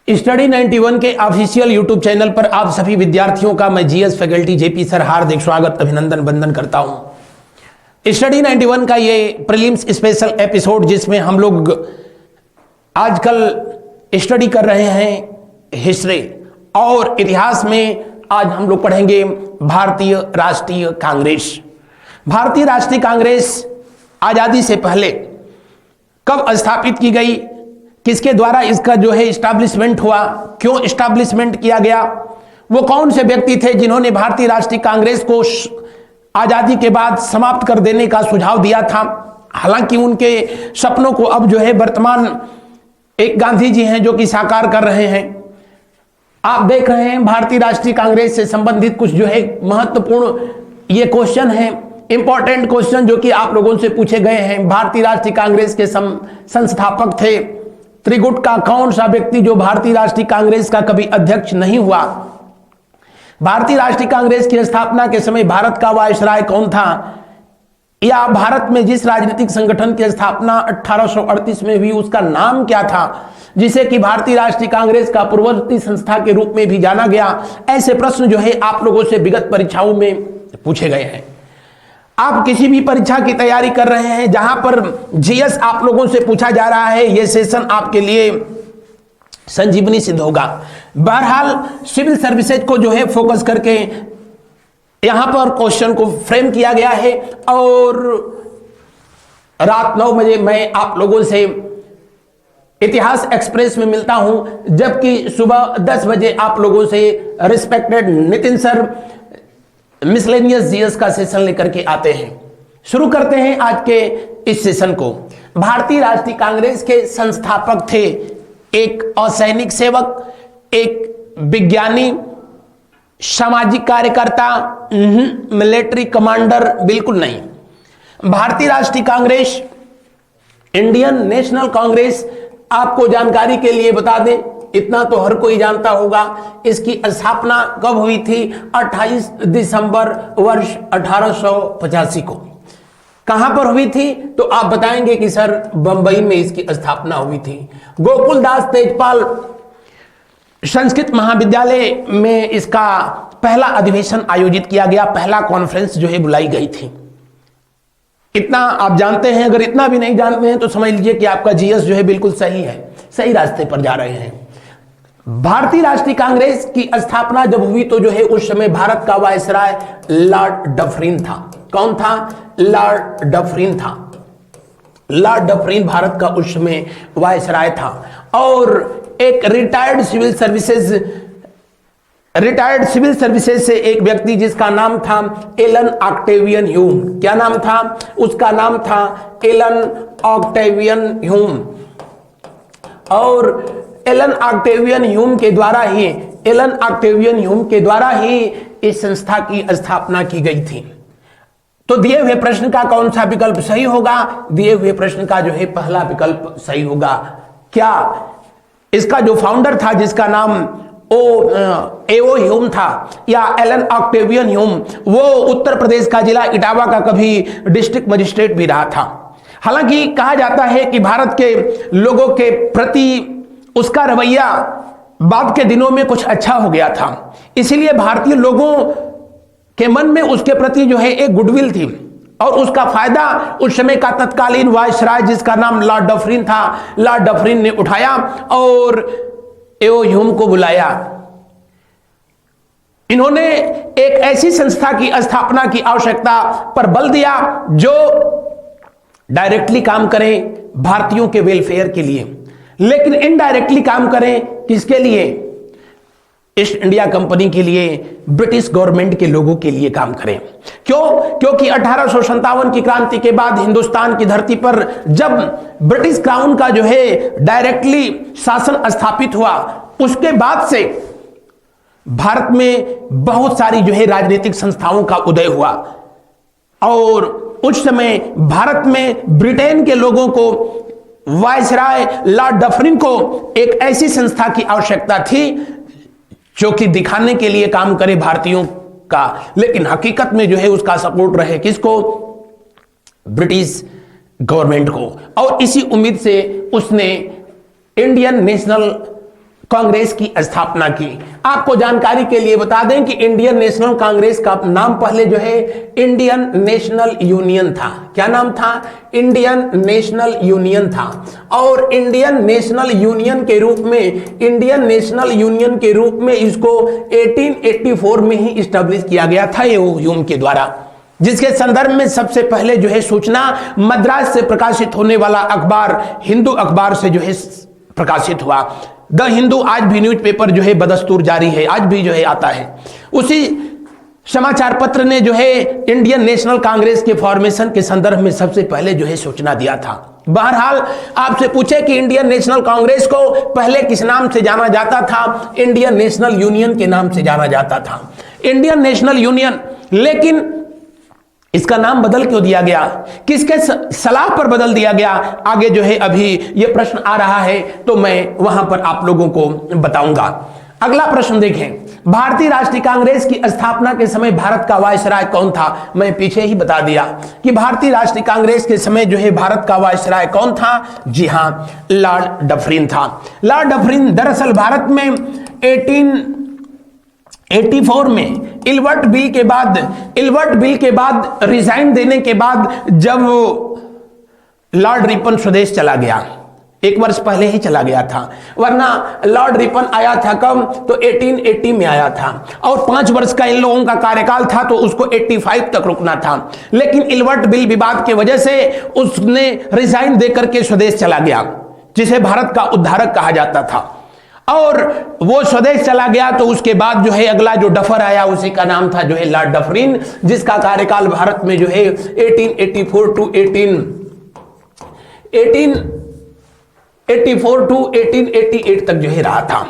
Study 91 के official YouTube channel पर आप सभी विद्यार्थियों का मैं जीएस फैकल्टी जेपी सर हार्दिक स्वागत अभिनंदन वंदन करता हूं। स्टडी 91 का ये प्रीलिम्स स्पेशल एपिसोड जिसमें हम लोग आजकल स्टडी कर रहे हैं हिस्ट्री और इतिहास में आज हम लोग पढ़ेंगे भारतीय राष्ट्रीय कांग्रेस। भारतीय राष्ट्रीय कांग्रेस आजादी से पहले कब स्थापित की गई, किसके द्वारा इसका जो है इस्टेब्लिशमेंट हुआ, क्यों इस्टेब्लिशमेंट किया गया, वो कौन से व्यक्ति थे जिन्होंने भारतीय राष्ट्रीय कांग्रेस को आजादी के बाद समाप्त कर देने का सुझाव दिया था। हालांकि उनके सपनों को अब जो है वर्तमान एक गांधी जी हैं जो कि साकार कर रहे हैं। आप देख रहे हैं भारतीय राष्ट्रीय कांग्रेस से संबंधित कुछ जो है महत्वपूर्ण ये क्वेश्चन है, इंपॉर्टेंट क्वेश्चन जो कि आप लोगों से पूछे गए हैं। भारतीय राष्ट्रीय कांग्रेस के संस्थापक थे त्रिगुट का कौन सा व्यक्ति जो भारतीय राष्ट्रीय कांग्रेस का कभी अध्यक्ष नहीं हुआ। भारतीय राष्ट्रीय कांग्रेस की स्थापना के समय भारत का वायसराय कौन था, या भारत में जिस राजनीतिक संगठन की स्थापना 1838 में हुई उसका नाम क्या था, जिसे कि भारतीय राष्ट्रीय कांग्रेस का पूर्ववर्ती संस्था के रूप में भी जाना गया। ऐसे प्रश्न जो है आप लोगों से विगत परीक्षाओं में पूछे गए हैं। आप किसी भी परीक्षा की तैयारी कर रहे हैं जहां पर जीएस आप लोगों से पूछा जा रहा है, यह सेशन आपके लिए संजीवनी सिद्ध होगा। बहरहाल सिविल सर्विसेज को जो है फोकस करके यहां पर क्वेश्चन को फ्रेम किया गया है और रात 9 बजे मैं आप लोगों से इतिहास एक्सप्रेस में मिलता हूं, जबकि सुबह 10 बजे आप लोगों से respected Nitin sir miscellaneous GS का सेशन लेकर के आते हैं। शुरू करते हैं आज के इस सेशन को। भारतीय राष्ट्रीय कांग्रेस के संस्थापक थे एक असैनिक सेवक, एक विज्ञानी, सामाजिक कार्यकर्ता, मिलिट्री कमांडर, बिल्कुल नहीं। भारतीय राष्ट्रीय कांग्रेस, इंडियन नेशनल कांग्रेस, आपको जानकारी के लिए बता दें, इतना तो हर कोई जानता होगा, इसकी स्थापना कब हुई थी? 28 दिसंबर वर्ष 1885 को। कहां पर हुई थी? तो आप बताएंगे कि सर बंबई में इसकी स्थापना हुई थी। गोकुलदास तेजपाल संस्कृत महाविद्यालय में इसका पहला अधिवेशन आयोजित किया गया, पहला कॉन्फ्रेंस जो है बुलाई गई थी। इतना आप जानते हैं। अगर इतना भी नहीं जानते हैं तो समझ लीजिए कि आपका जीएस जो है बिल्कुल सही है, सही रास्ते पर जा रहे हैं। भारतीय राष्ट्रीय कांग्रेस की स्थापना जब हुई तो जो है उस समय भारत का वायसराय लॉर्ड डफरिन था। कौन था? लॉर्ड डफरिन था। लॉर्ड डफरिन भारत का उस समय वायसराय था और एक रिटायर्ड सिविल सर्विसेज से एक व्यक्ति जिसका नाम था एलन ऑक्टेवियन ह्यूम। क्या नाम था? उसका नाम था एलन ऑक्टेवियन ह्यूम। और एलन ऑक्टेवियन ह्यूम के द्वारा ही इस संस्था की स्थापना की गई थी। तो दिए हुए प्रश्न का कौन सा विकल्प सही होगा? दिए हुए प्रश्न का जो है पहला विकल्प सही होगा। क्या इसका जो फाउंडर था जिसका नाम एओ ह्यूम था या एलन ऑक्टेवियन ह्यूम, वो उत्तर प्रदेश का जिला इटावा का कभी डिस्ट्रिक्ट मजिस्ट्रेट भी रहा था। हालांकि कहा जाता है कि भारत के लोगों के प्रति उसका रवैया बाद के दिनों में कुछ अच्छा हो गया था, इसीलिए भारतीय लोगों के मन में उसके प्रति जो है एक गुडविल थी और उसका फायदा उस समय का तत्कालीन वायसराय जिसका नाम लॉर्ड डफरिन था, लॉर्ड डफरिन ने उठाया और एओ ह्यूम को बुलाया। इन्होंने एक ऐसी संस्था की स्थापना की आवश्यकता पर बल दिया जो डायरेक्टली काम करे भारतीयों के वेलफेयर के लिए, लेकिन इनडायरेक्टली काम करें किसके लिए? ईस्ट इंडिया कंपनी के लिए, ब्रिटिश गवर्नमेंट के लोगों के लिए काम करें। क्यों? क्योंकि 1857 की क्रांति के बाद हिंदुस्तान की धरती पर जब ब्रिटिश क्राउन का जो है डायरेक्टली शासन स्थापित हुआ, उसके बाद से भारत में बहुत सारी जो है राजनीतिक संस्थाओं का उदय हुआ और उस समय भारत में ब्रिटेन के लोगों को, वायसराय लॉर्ड डफरिन को एक ऐसी संस्था की आवश्यकता थी जो कि दिखाने के लिए काम करे भारतीयों का, लेकिन हकीकत में जो है उसका सपोर्ट रहे किसको? ब्रिटिश गवर्नमेंट को। और इसी उम्मीद से उसने इंडियन नेशनल कांग्रेस की स्थापना की? आपको जानकारी के लिए बता दें कि इंडियन नेशनल कांग्रेस का नाम पहले जो है इंडियन नेशनल यूनियन था। क्या नाम था? इंडियन नेशनल यूनियन था। और इंडियन नेशनल यूनियन के रूप में इसको 1884 में ही इस्टेब्लिश किया गया था ह्यूम के द्वारा, जिसके संदर्भ में सबसे पहले जो है सूचना मद्रास से प्रकाशित होने वाला अखबार हिंदू अखबार से जो है प्रकाशित हुआ। द हिंदू आज भी न्यूज़पेपर जो है बदस्तूर जारी है, आज भी जो है आता है। उसी समाचार पत्र ने जो है इंडियन नेशनल कांग्रेस के फॉर्मेशन के संदर्भ में सबसे पहले जो है सूचना दिया था। बहरहाल आपसे पूछे कि इंडियन नेशनल कांग्रेस को पहले किस नाम से जाना जाता था? इंडियन नेशनल यूनियन के नाम से जाना जाता था, इंडियन नेशनल यूनियन। लेकिन इसका नाम बदल क्यों दिया गया? किसके सलाह पर बदल दिया गया? आगे जो है अभी यह प्रश्न आ रहा है, तो मैं वहां पर आप लोगों को बताऊंगा। अगला प्रश्न देखें, भारतीय राष्ट्रीय कांग्रेस की स्थापना के समय भारत का वायसराय कौन था? मैं पीछे ही बता दिया कि भारतीय राष्ट्रीय कांग्रेस के समय जो है भारत का वायसराय कौन था? जी हां, लॉर्ड डफरिन था। लॉर्ड डफरिन दरअसल भारत में 1884 में इल्बर्ट बिल के बाद रिजाइन देने के बाद जब लॉर्ड रिपन स्वदेश चला गया, 1 वर्ष पहले ही चला गया था, वरना लॉर्ड रिपन आया था कब? तो 1880 में आया था, और 5 वर्ष का इन लोगों का कार्यकाल था, तो उसको 85 तक रुकना था। लेकिन इल्बर्ट बिल विवाद की वजह से उसने रिजाइन देकर के स्वदेश चला गया, जिसे भारत का उद्धारक कहा जाता था। और वो स्वदेश चला गया, तो उसके बाद जो है अगला जो डफर आया, उसी का नाम था जो है लॉर्ड डफरिन, जिसका कार्यकाल भारत में जो है 1884 टू 1888 तक जो है रहा था।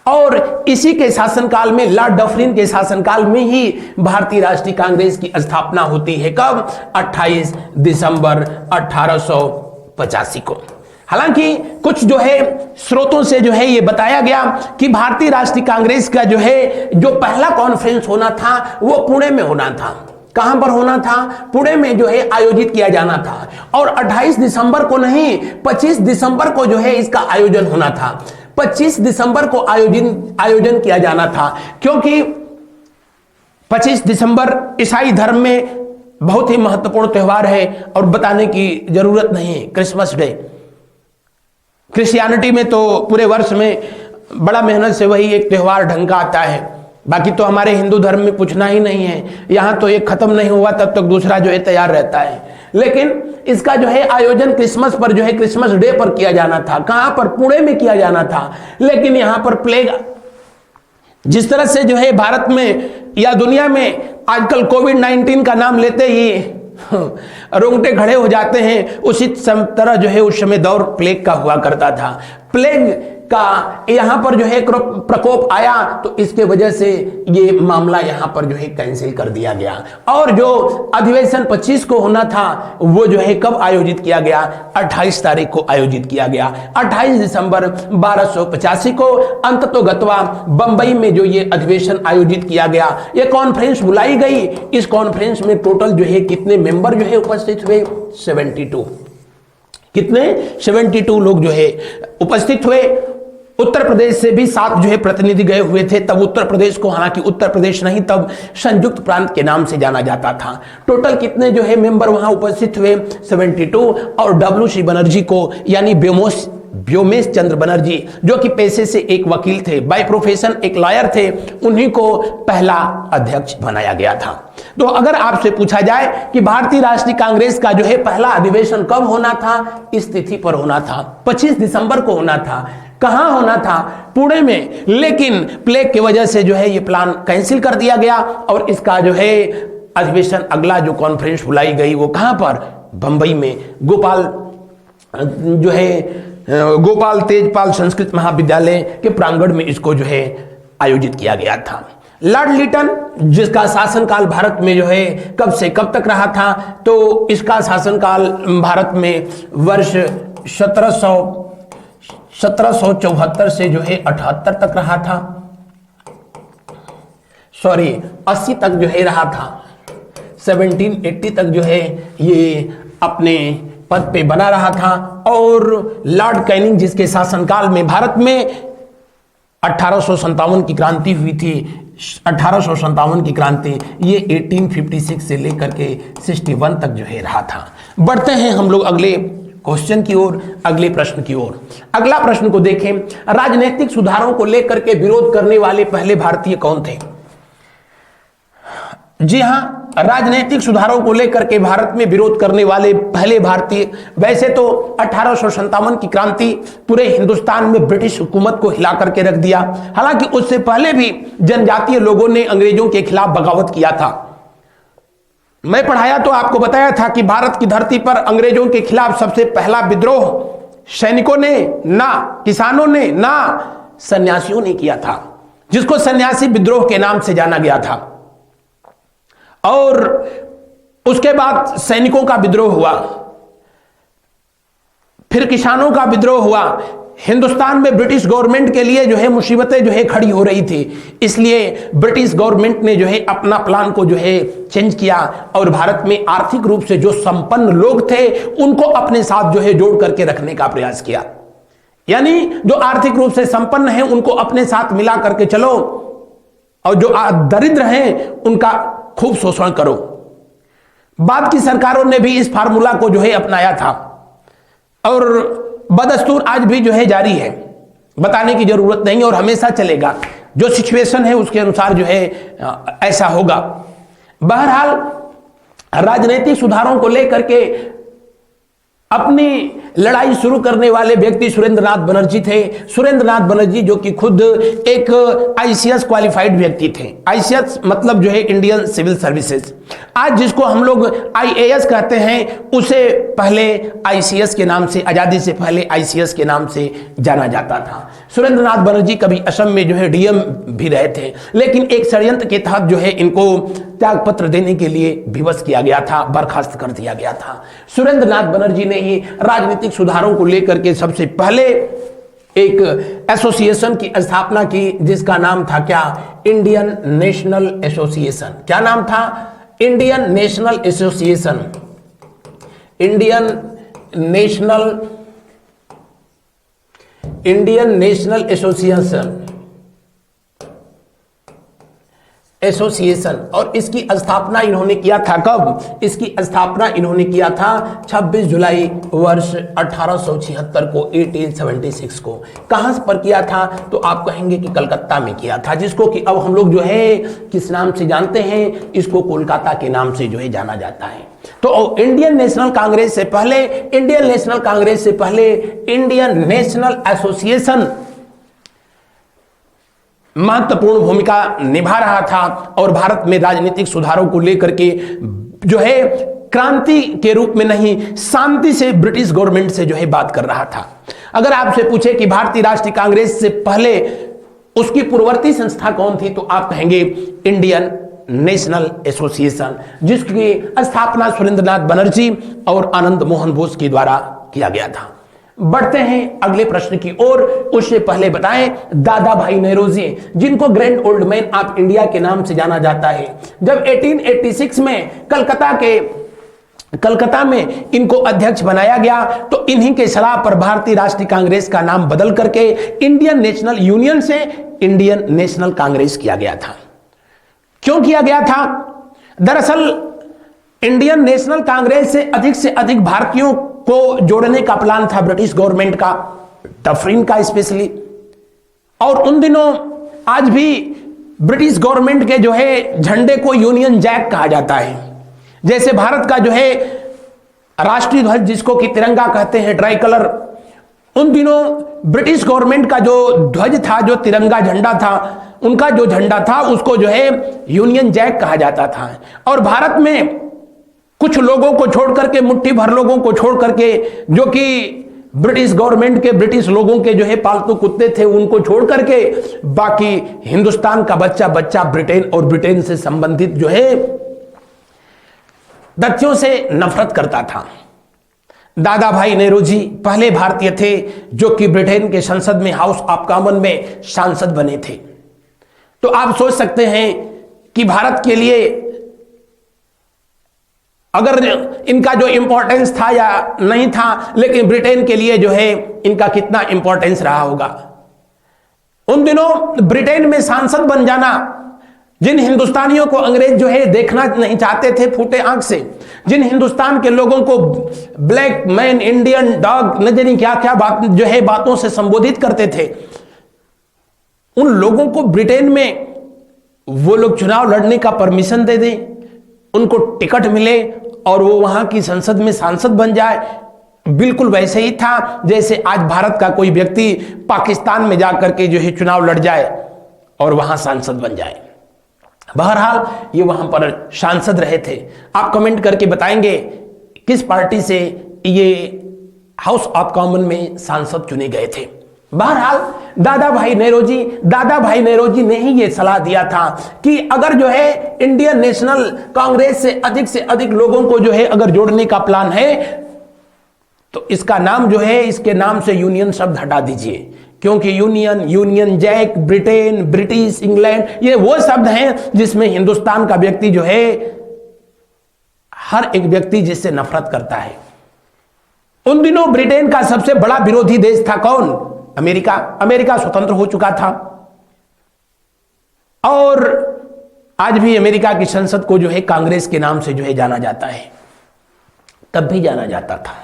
और इसी के शासनकाल में, लॉर्ड डफरिन के शासनकाल में ही भारतीय राष्ट्रीय कांग्रेस की स्थापना होती है। कब? 28 दिसंबर 1885 को। हालांकि कुछ जो है स्रोतों से जो है ये बताया गया कि भारतीय राष्ट्रीय कांग्रेस का जो है जो पहला कॉन्फ्रेंस होना था वो पुणे में होना था। कहां पर होना था? पुणे में जो है आयोजित किया जाना था। और 28 दिसंबर को नहीं, 25 दिसंबर को जो है इसका आयोजन होना था। 25 दिसंबर को आयोजन किया जाना था, क्योंकि 25 दिसंबर ईसाई धर्म में बहुत ही महत्वपूर्ण त्योहार है, और बताने की जरूरत नहीं, क्रिसमस डे। क्रिश्चियनिटी में तो पूरे वर्ष में बड़ा मेहनत से वही एक त्योहार ढंग का आता है, बाकी तो हमारे हिंदू धर्म में पूछना ही नहीं है। यहाँ तो एक खत्म नहीं हुआ तब तक दूसरा जो है तैयार रहता है। लेकिन इसका जो है आयोजन क्रिसमस पर जो है क्रिसमस डे पर किया जाना था। कहां पर? पुणे में किया जाना था। लेकिन यहां पर प्लेग, जिस तरह से जो है भारत में या दुनिया में आजकल कोविड-19 का नाम लेते ही रोंगटे खड़े हो जाते हैं, उसी तरह जो है उस समय दौर प्लेग का हुआ करता था। प्लेग का यहां पर जो है प्रकोप आया, तो इसके वजह से ये मामला यहां पर जो है कैंसिल कर दिया गया। और जो अधिवेशन 25 को होना था, वो जो है कब आयोजित किया गया? 28 तारीख को आयोजित किया गया। 28 दिसंबर 1285 को अंततोगत्वा बंबई में जो ये अधिवेशन आयोजित किया गया, ये कॉन्फ्रेंस बुलाई गई। इस कॉन्फ्रेंस में टोटल जो है कितने मेंबर जो है उपस्थित हुए? 72। कितने? 72 लोग जो है उपस्थित हुए। उत्तर प्रदेश से भी 7 जो है प्रतिनिधि गए हुए थे। तब उत्तर प्रदेश को, हालांकि उत्तर प्रदेश नहीं, तब संयुक्त प्रांत के नाम से जाना जाता था। टोटल कितने जो है मेंबर वहां उपस्थित हुए? 72। और डब्ल्यू.सी. बनर्जी को, यानी व्योमेश चंद्र बनर्जी, जो कि पेशे से एक वकील थे, बाय प्रोफेशन एक लॉयर थे, उन्हीं को पहला अध्यक्ष बनाया गया था। तो अगर आपसे पूछा जाए कि भारतीय राष्ट्रीय कांग्रेस का जो है पहला अधिवेशन कब होना था, इस तिथि पर होना था, 25 दिसंबर को होना था। कहां होना था? पुणे में। लेकिन प्लेग की वजह से जो है ये प्लान कैंसिल कर दिया गया, और इसका जो है अधिवेशन, अगला जो कॉन्फ्रेंस बुलाई गई, वो कहां पर? बंबई में गोपाल तेजपाल संस्कृत महाविद्यालय के प्रांगण में इसको जो है आयोजित किया गया था। लॉर्ड लिटन, जिसका शासनकाल भारत में जो है कब से कब तक रहा था, तो इसका शासनकाल भारत में वर्ष 1774 से जो है 78 तक रहा था। 80 तक जो है रहा था। 1780 तक जो है ये अपने पद पे बना रहा था। और लॉर्ड कैनिंग, जिसके शासनकाल में भारत में 1857 की क्रांति हुई थी, 1857 की क्रांति, ये 1856 से लेकर के 61 तक जो है रहा था। बढ़ते हैं हम लोग अगले क्वेश्चन की ओर, अगले प्रश्न की ओर। अगला प्रश्न को देखें, राजनीतिक सुधारों को लेकर के विरोध करने वाले पहले भारतीय कौन थे? जी हां, राजनीतिक सुधारों को लेकर के भारत में विरोध करने वाले पहले भारतीय, वैसे तो 1857 की क्रांति पूरे हिंदुस्तान में ब्रिटिश हुकूमत को हिला करके रख दिया, हालांकि उससे पहले भी जनजातीय लोगों ने अंग्रेजों के खिलाफ बगावत किया था। मैं पढ़ाया तो आपको बताया था कि भारत की धरती पर अंग्रेजों के खिलाफ सबसे पहला विद्रोह सैनिकों ने, ना किसानों ने, ना सन्यासियों ने किया था, जिसको सन्यासी विद्रोह के नाम से जाना गया था। और उसके बाद सैनिकों का विद्रोह हुआ, फिर किसानों का विद्रोह हुआ। हिंदुस्तान में ब्रिटिश गवर्नमेंट के लिए जो है मुसीबतें जो है खड़ी हो रही थी, इसलिए ब्रिटिश गवर्नमेंट ने जो है अपना प्लान को जो है चेंज किया और भारत में आर्थिक रूप से जो संपन्न लोग थे उनको अपने साथ जो है जोड़ करके रखने का प्रयास किया। यानी जो आर्थिक रूप से संपन्न है उनको अपने साथ मिला करके चलो, और जो दरिद्र हैं उनका खूब शोषण करो। बाद की सरकारों ने भी इस फार्मूला को जो है अपनाया था और बदस्तूर आज भी जो है जारी है, बताने की जरूरत नहीं और हमेशा चलेगा। जो सिचुएशन है उसके अनुसार जो है ऐसा होगा। बहरहाल राजनीतिक सुधारों को लेकर के अपनी लड़ाई शुरू करने वाले व्यक्ति सुरेंद्रनाथ बनर्जी थे। सुरेंद्रनाथ बनर्जी जो कि खुद एक आईसीएस क्वालिफाइड व्यक्ति थे। आईसीएस मतलब जो है इंडियन सिविल सर्विसेज, आज जिसको हम लोग आईएएस कहते हैं, उसे पहले आईसीएस के नाम से, आजादी से पहले आईसीएस के नाम से जाना जाता था। सुरेंद्रनाथ बनर्जी कभी असम में जो है डीएम भी रहे थे, लेकिन एक षड्यंत्र के तहत जो है इनको त्याग पत्र देने के लिए विवश किया गया था, बर्खास्त कर दिया गया था। सुरेंद्रनाथ बनर्जी ने ही राजनीतिक सुधारों को लेकर के सबसे पहले एक एसोसिएशन की स्थापना की, जिसका नाम था क्या? Indian national association. क्या नाम था? Indian national association. Indian national association. और इसकी स्थापना इन्होंने किया था कब? इसकी स्थापना इन्होंने किया था 26 जुलाई वर्ष 1876 को, 1876 को। कहां पर किया था? तो आप कहेंगे कि कलकत्ता में किया था, जिसको कि अब हम लोग जो है किस नाम से जानते हैं? इसको कोलकाता के नाम से जो है जाना जाता है। तो इंडियन नेशनल कांग्रेस से पहले, इंडियन नेशनल एसोसिएशन महत्वपूर्ण भूमिका निभा रहा था और भारत में राजनीतिक सुधारों को लेकर के जो है क्रांति के रूप में नहीं, शांति से ब्रिटिश गवर्नमेंट से जो है बात कर रहा था। अगर आपसे पूछे कि भारतीय राष्ट्रीय कांग्रेस से पहले उसकी पूर्ववर्ती संस्था कौन थी, तो आप कहेंगे इंडियन नेशनल एसोसिएशन, जिसकी स्थापना सुरेंद्रनाथ बनर्जी और आनंद मोहन बोस के द्वारा किया गया था। बढ़ते हैं अगले प्रश्न की ओर। उससे पहले बताएं, दादा भाई नौरोजी, जिनको grand old man of India के नाम से जाना जाता है, जब 1886 में कलकत्ता में इनको अध्यक्ष बनाया गया, तो इन्हीं के सलाह पर भारतीय राष्ट्रीय कांग्रेस का नाम बदल करके इंडियन नेशनल यूनियन से इंडियन नेशनल कांग्रेस किया गया था। क्यों किया गया था? दरअसल इंडियन नेशनल कांग्रेस से अधिक भारतीयों को जोड़ने का प्लान था ब्रिटिश गवर्नमेंट का, डफरिन का स्पेशली। और उन दिनों आज भी ब्रिटिश गवर्नमेंट के जो है झंडे को यूनियन जैक कहा जाता है। जैसे भारत का जो है राष्ट्रीय ध्वज, जिसको कि तिरंगा कहते हैं, ट्राई कलर, उन दिनों ब्रिटिश गवर्नमेंट का जो ध्वज था, जो तिरंगा झंडा था, उनका जो झंडा था उसको जो है यूनियन जैक कहा जाता था। और भारत में कुछ लोगों को छोड़ करके, मुट्ठी भर लोगों को छोड़ करके, जो कि ब्रिटिश गवर्नमेंट के, ब्रिटिश लोगों के जो है पालतू कुत्ते थे, उनको छोड़ करके बाकी हिंदुस्तान का बच्चा ब्रिटेन और ब्रिटेन से संबंधित जो है तथ्यों से नफरत करता था। दादा भाई नौरोजी पहले भारतीय थे जो कि ब्रिटेन के संसद में, हाउस ऑफ कॉमन में सांसद बने थे। तो आप सोच सकते हैं कि भारत के लिए अगर इनका जो इंपॉर्टेंस था या नहीं था, लेकिन ब्रिटेन के लिए जो है इनका कितना इंपॉर्टेंस रहा होगा। उन दिनों ब्रिटेन में सांसद बन जाना, जिन हिंदुस्तानियों को अंग्रेज जो है देखना नहीं चाहते थे फूटे आंख से, जिन हिंदुस्तान के लोगों को ब्लैक मैन, इंडियन डॉग, न जाने क्या क्या बात जो है बातों से संबोधित करते थे, उन लोगों को ब्रिटेन में वो लोग चुनाव लड़ने का परमिशन दे दें, उनको टिकट मिले और वो वहां की संसद में सांसद बन जाए। बिल्कुल वैसे ही था जैसे आज भारत का कोई व्यक्ति पाकिस्तान में जाकर के जो है चुनाव लड़ जाए और वहां सांसद बन जाए। बहरहाल ये वहां पर सांसद रहे थे। आप कमेंट करके बताएंगे किस पार्टी से ये हाउस ऑफ कॉमन में सांसद चुने गए थे। बहरहाल दादा भाई नेहरू जी ने ही ये सलाह दिया था कि अगर जो है इंडियन नेशनल कांग्रेस से अधिक लोगों को जो है अगर जोड़ने का प्लान है तो इसका नाम जो है, इसके नाम से यूनियन शब्द हटा दीजिए, क्योंकि union jack, Britain, British, England, ये वो शब्द हैं जिसमें हिंदुस्तान का व्यक्ति जो है, हर एक व्यक्ति जिससे नफरत करता है। उन दिनों ब्रिटेन का सबसे बड़ा विरोधी देश था कौन? अमेरिका स्वतंत्र हो चुका था और आज भी अमेरिका की संसद को जो है कांग्रेस के नाम से जो है जाना जाता है, तब भी जाना जाता था।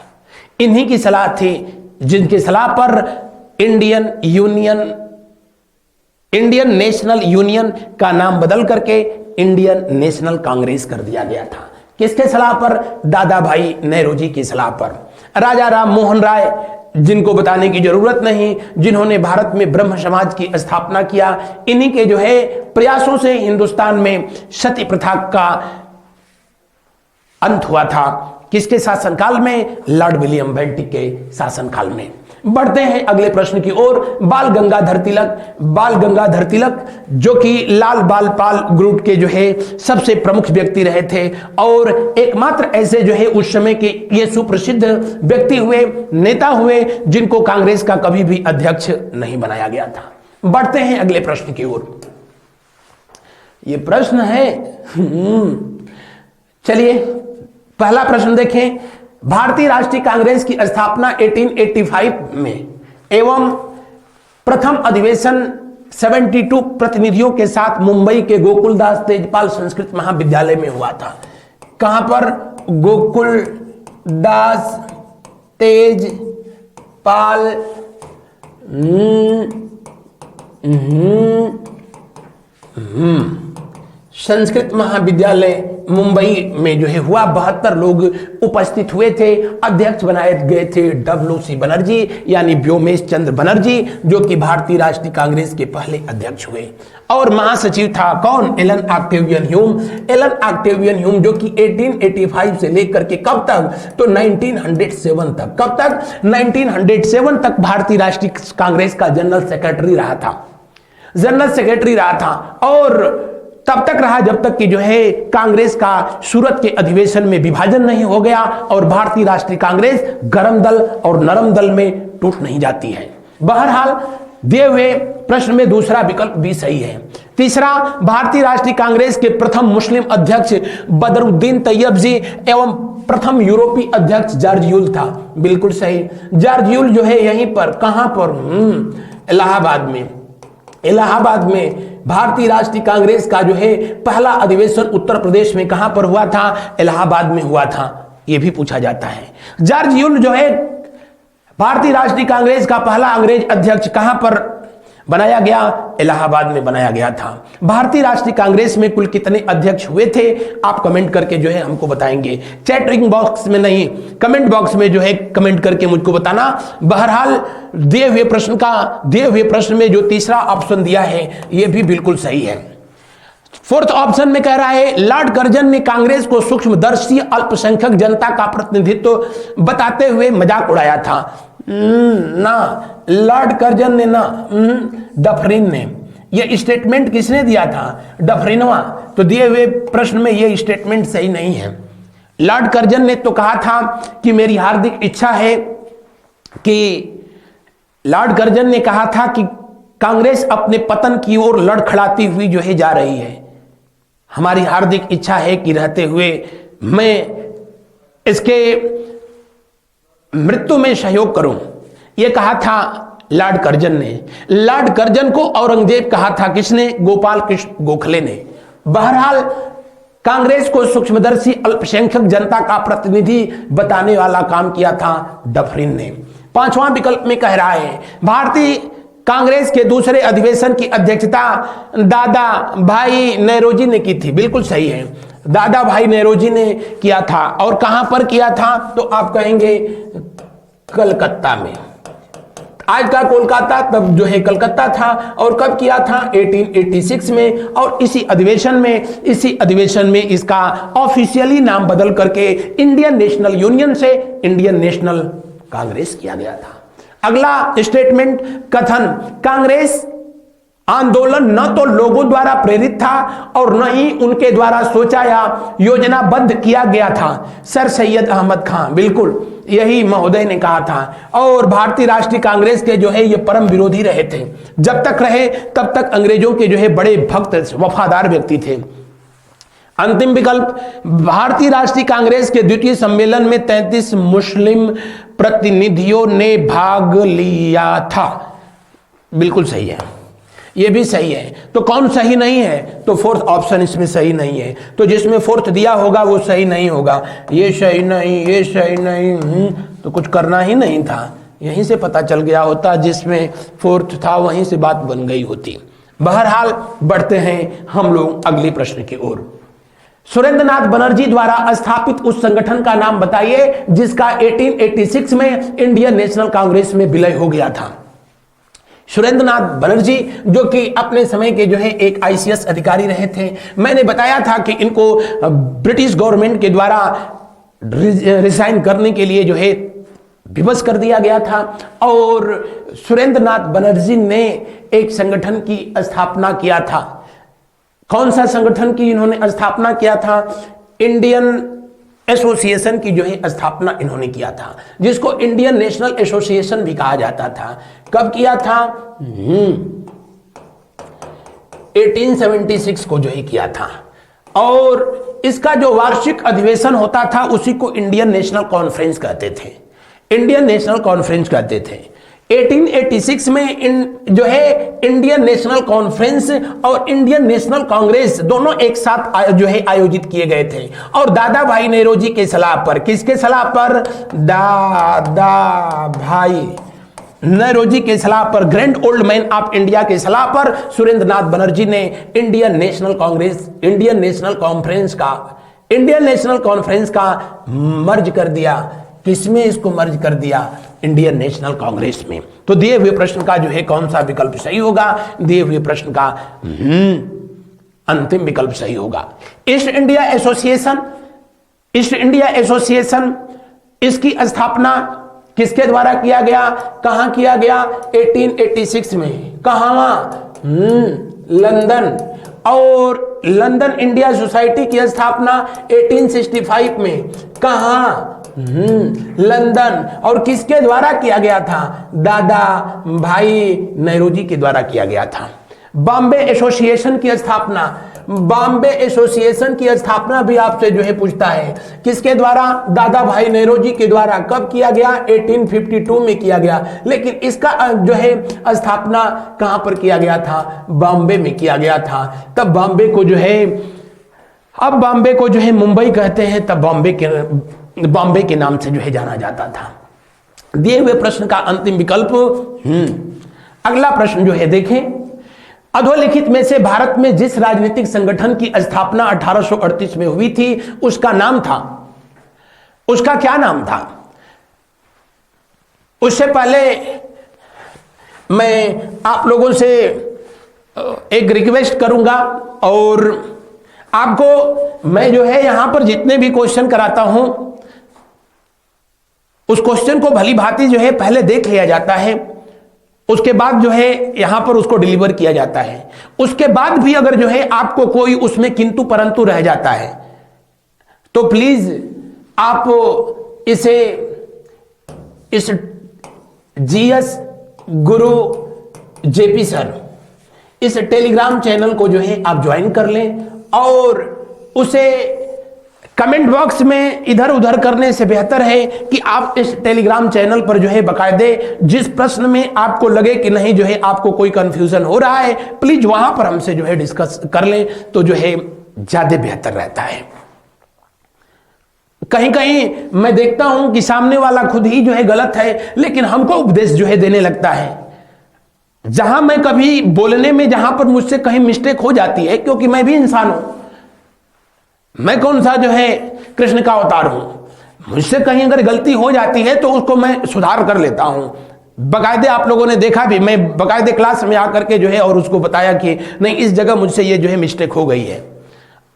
इन्हीं की सलाह थी जिनकी सलाह पर इंडियन नेशनल यूनियन का नाम बदल करके इंडियन नेशनल कांग्रेस कर दिया गया था। किसके सलाह पर? दादा भाई नेहरू जी की सलाह पर। राजा राम मोहन राय, जिनको बताने की जरूरत नहीं, जिन्होंने भारत में ब्रह्म समाज की स्थापना किया, इन्हीं के जो है प्रयासों से हिंदुस्तान में सती प्रथा का अंत हुआ था। किसके शासनकाल में? लॉर्ड विलियम बेंटिक के शासनकाल में। बढ़ते हैं अगले प्रश्न की ओर। बाल गंगाधर तिलक जो कि लाल बाल पाल ग्रुप के जो है सबसे प्रमुख व्यक्ति रहे थे और एकमात्र ऐसे जो है उस समय के ये सुप्रसिद्ध व्यक्ति हुए, नेता हुए, जिनको कांग्रेस का कभी भी अध्यक्ष नहीं बनाया गया था। बढ़ते हैं अगले प्रश्न की ओर। ये प्रश्न है, चलिए पहला प्रश्न देखें। भारतीय राष्ट्रीय कांग्रेस की स्थापना 1885 में एवं प्रथम अधिवेशन 72 प्रतिनिधियों के साथ मुंबई के गोकुलदास तेजपाल संस्कृत महाविद्यालय में हुआ था। कहां पर? गोकुलदास तेजपाल संस्कृत महाविद्यालय मुंबई में जो है हुआ। 72 लोग उपस्थित हुए थे। अध्यक्ष बनाए गए थे WC बनर्जी यानी व्योमेश चंद्र बनर्जी, जो कि भारतीय राष्ट्रीय कांग्रेस के पहले अध्यक्ष हुए। और महासचिव था कौन? एलन ऑक्टेवियन ह्यूम, जो कि 1885 से लेकर के कब तक? तो 1907 तक। कब तक? 1907 तक भारतीय राष्ट्रीय कांग्रेस का जनरल सेक्रेटरी रहा था और तब तक रहा जब तक कि जो है कांग्रेस का सूरत के अधिवेशन में विभाजन नहीं हो गया और भारतीय राष्ट्रीय कांग्रेस गरम दल और नरम दल में टूट नहीं जाती है। बहरहाल दिए हुए प्रश्न में दूसरा विकल्प भी सही है। तीसरा, भारतीय राष्ट्रीय कांग्रेस के प्रथम मुस्लिम अध्यक्ष बदरुद्दीन तैयब जी एवं प्रथम यूरोपीय अध्यक्ष जॉर्ज यूल था। बिल्कुल सही। जॉर्ज यूल जो है यहीं पर, कहां पर? इलाहाबाद में भारतीय राष्ट्रीय कांग्रेस का जो है पहला अधिवेशन उत्तर प्रदेश में कहां पर हुआ था? इलाहाबाद में हुआ था। यह भी पूछा जाता है। जॉर्ज यूल जो है भारतीय राष्ट्रीय कांग्रेस का पहला अंग्रेज अध्यक्ष कहां पर बनाया गया? इलाहाबाद में बनाया गया था। भारतीय राष्ट्रीय कांग्रेस में कुल कितने अध्यक्ष हुए थे? आप कमेंट करके जो है हमको बताएंगे। चैटिंग बॉक्स में नहीं, कमेंट बॉक्स में जो है कमेंट करके मुझको बताना। बहरहाल दिए हुए प्रश्न में जो तीसरा ऑप्शन दिया है यह भी बिल्कुल सही है। फोर्थ ऑप्शन में कह रहा है लॉर्ड कर्जन ने कांग्रेस को सूक्ष्मदर्शी अल्पसंख्यक जनता का प्रतिनिधित्व बताते हुए मजाक उड़ाया था। ना, लॉर्ड कर्जन ने ना, डफरिन ने। यह स्टेटमेंट किसने दिया था? डफरिनवा। तो दिए हुए प्रश्न में यह स्टेटमेंट सही नहीं है। लॉर्ड कर्जन ने तो कहा था कि मेरी हार्दिक इच्छा है कि लॉर्ड कर्जन ने कहा था कि कांग्रेस अपने पतन की ओर लड़खड़ाती हुई जो है जा रही है। हमारी हार्दिक इच्छा है कि रहते हुए मैं इसके मृत्यु में सहयोग करूं, यह कहा था लॉर्ड कर्जन ने। लॉर्ड कर्जन को औरंगजेब कहा था किसने? गोपाल कृष्ण गोखले ने। बहरहाल कांग्रेस को सूक्ष्मदर्शी अल्पसंख्यक जनता का प्रतिनिधि बताने वाला काम किया था डफरिन ने। पांचवां विकल्प में कह रहा है भारतीय कांग्रेस के दूसरे अधिवेशन की अध्यक्षता दादा भाई नेरोजी ने की थी। बिल्कुल सही है, दादा भाई नेरोजी ने किया था। और कहां पर किया था? तो आप कहेंगे कलकत्ता में। आज का कोलकाता तब जो है कलकत्ता था। और कब किया था? 1886 में। और इसी अधिवेशन में इसका ऑफिशियली नाम बदल करके इंडियन नेशनल यूनियन से इंडियन नेशनल कांग्रेस किया गया था। अगला स्टेटमेंट, कथन, कांग्रेस आंदोलन न तो लोगों द्वारा प्रेरित था और न ही उनके द्वारा सोचा या योजनाबद्ध किया गया था। सर सैयद अहमद खान, बिल्कुल यही महोदय ने कहा था। और भारतीय राष्ट्रीय कांग्रेस के जो है ये परम विरोधी रहे थे। जब तक रहे तब तक अंग्रेजों के जो है बड़े भक्त वफादार व्यक्ति थे। अंतिम विकल्प, भारतीय राष्ट्रीय कांग्रेस के द्वितीय सम्मेलन में 33 मुस्लिम प्रतिनिधियों ने भाग लिया था। बिल्कुल सही है, यह भी सही है। तो कौन सही नहीं है? तो फोर्थ ऑप्शन इसमें सही नहीं है। तो जिसमें फोर्थ दिया होगा वो सही नहीं होगा। ये सही नहीं, ये सही नहीं, तो कुछ करना ही नहीं था। यहीं से पता चल गया होता, जिसमें फोर्थ था वहीं से बात बन गई होती। बहरहाल बढ़ते हैं हम लोग अगले प्रश्न की ओर। सुरेंद्रनाथ बनर्जी द्वारा स्थापित उस संगठन का नाम बताइए जिसका 1886 में इंडियन नेशनल कांग्रेस में विलय हो गया था। सुरेंद्रनाथ बनर्जी जो कि अपने समय के जो है एक आईसीएस अधिकारी रहे थे। मैंने बताया था कि इनको ब्रिटिश गवर्नमेंट के द्वारा रिजाइन करने के लिए जो है विवश कर दिया गया था। और सुरेंद्रनाथ बनर्जी ने एक संगठन की स्थापना किया था। कौन सा संगठन की इन्होंने स्थापना किया था? इंडियन एसोसिएशन की जो है स्थापना इन्होंने किया था, जिसको इंडियन नेशनल एसोसिएशन भी कहा जाता था। कब किया था? 1876 को जो है किया था। और इसका जो वार्षिक अधिवेशन होता था उसी को इंडियन नेशनल कॉन्फ्रेंस कहते थे। इंडियन नेशनल कॉन्फ्रेंस कहते थे। 1886 में जो है इंडियन नेशनल कॉन्फ्रेंस और इंडियन नेशनल कांग्रेस दोनों एक साथ जो है आयोजित किए गए थे। और दादा भाई नेरोजी के सलाह पर, किसके सलाह पर? दादा भाई नेरोजी के सलाह पर, grand old man of India के सलाह पर सुरेंद्रनाथ बनर्जी ने इंडियन नेशनल कॉन्फ्रेंस का मर्ज कर दिया। किसमें इसको मर्ज कर दिया? इंडियन नेशनल कांग्रेस में। तो दिए हुए प्रश्न का जो है कौन सा विकल्प सही होगा? दिए हुए प्रश्न का अंतिम विकल्प सही होगा। ईस्ट इंडिया एसोसिएशन इसकी स्थापना किसके द्वारा किया गया? कहां किया गया? 1886 में। कहां? लंदन। और लंदन इंडिया सोसाइटी की स्थापना 1865 में। कहां? लंदन। और किसके द्वारा किया गया था? दादा भाई नेरोजी के द्वारा किया गया था। बॉम्बे एसोसिएशन की स्थापना भी आपसे जो है पूछता है, किसके द्वारा? दादा भाई नेरोजी के द्वारा। कब किया गया? 1852 में किया गया। लेकिन इसका जो है स्थापना कहां पर किया गया था? बॉम्बे में किया गया था। तब बॉम्बे को जो है, अब बॉम्बे को जो है मुंबई कहते हैं, तब बॉम्बे के नाम से जो है जाना जाता था। दिए हुए प्रश्न का अंतिम विकल्प अगला प्रश्न जो है देखें, अधोलिखित में से भारत में जिस राजनीतिक संगठन की स्थापना 1838 में हुई थी उसका नाम था, उसका क्या नाम था? उससे पहले मैं आप लोगों से एक रिक्वेस्ट करूंगा, और आपको मैं जो है यहां पर जितने भी क्वेश्चन कराता हूं उस क्वेश्चन को भली भांति जो है पहले देख लिया जाता है, उसके बाद जो है यहां पर उसको डिलीवर किया जाता है। उसके बाद भी अगर जो है आपको कोई उसमें किंतु परंतु रह जाता है तो प्लीज आप इस जीएस गुरु जेपी सर इस टेलीग्राम चैनल को जो है आप ज्वाइन कर लें और उसे कमेंट बॉक्स में इधर उधर करने से बेहतर है कि आप इस टेलीग्राम चैनल पर जो है बकायदे जिस प्रश्न में आपको लगे कि नहीं जो है आपको कोई कंफ्यूजन हो रहा है, प्लीज वहां पर हमसे जो है डिस्कस कर लें तो जो है ज्यादा बेहतर रहता है। कहीं कहीं मैं देखता हूं कि सामने वाला खुद ही जो है गलत है, लेकिन हमको उपदेश जो है देने लगता है। जहां मैं कभी बोलने में जहां पर मुझसे कहीं मिस्टेक हो जाती है, क्योंकि मैं भी इंसान हूं, मैं कौन सा जो है कृष्ण का अवतार हूं, मुझसे कहीं अगर गलती हो जाती है तो उसको मैं सुधार कर लेता हूं। बकायदे आप लोगों ने देखा भी, मैं बकायदे क्लास में आकर के जो है और उसको बताया कि नहीं इस जगह मुझसे ये जो है मिस्टेक हो गई है।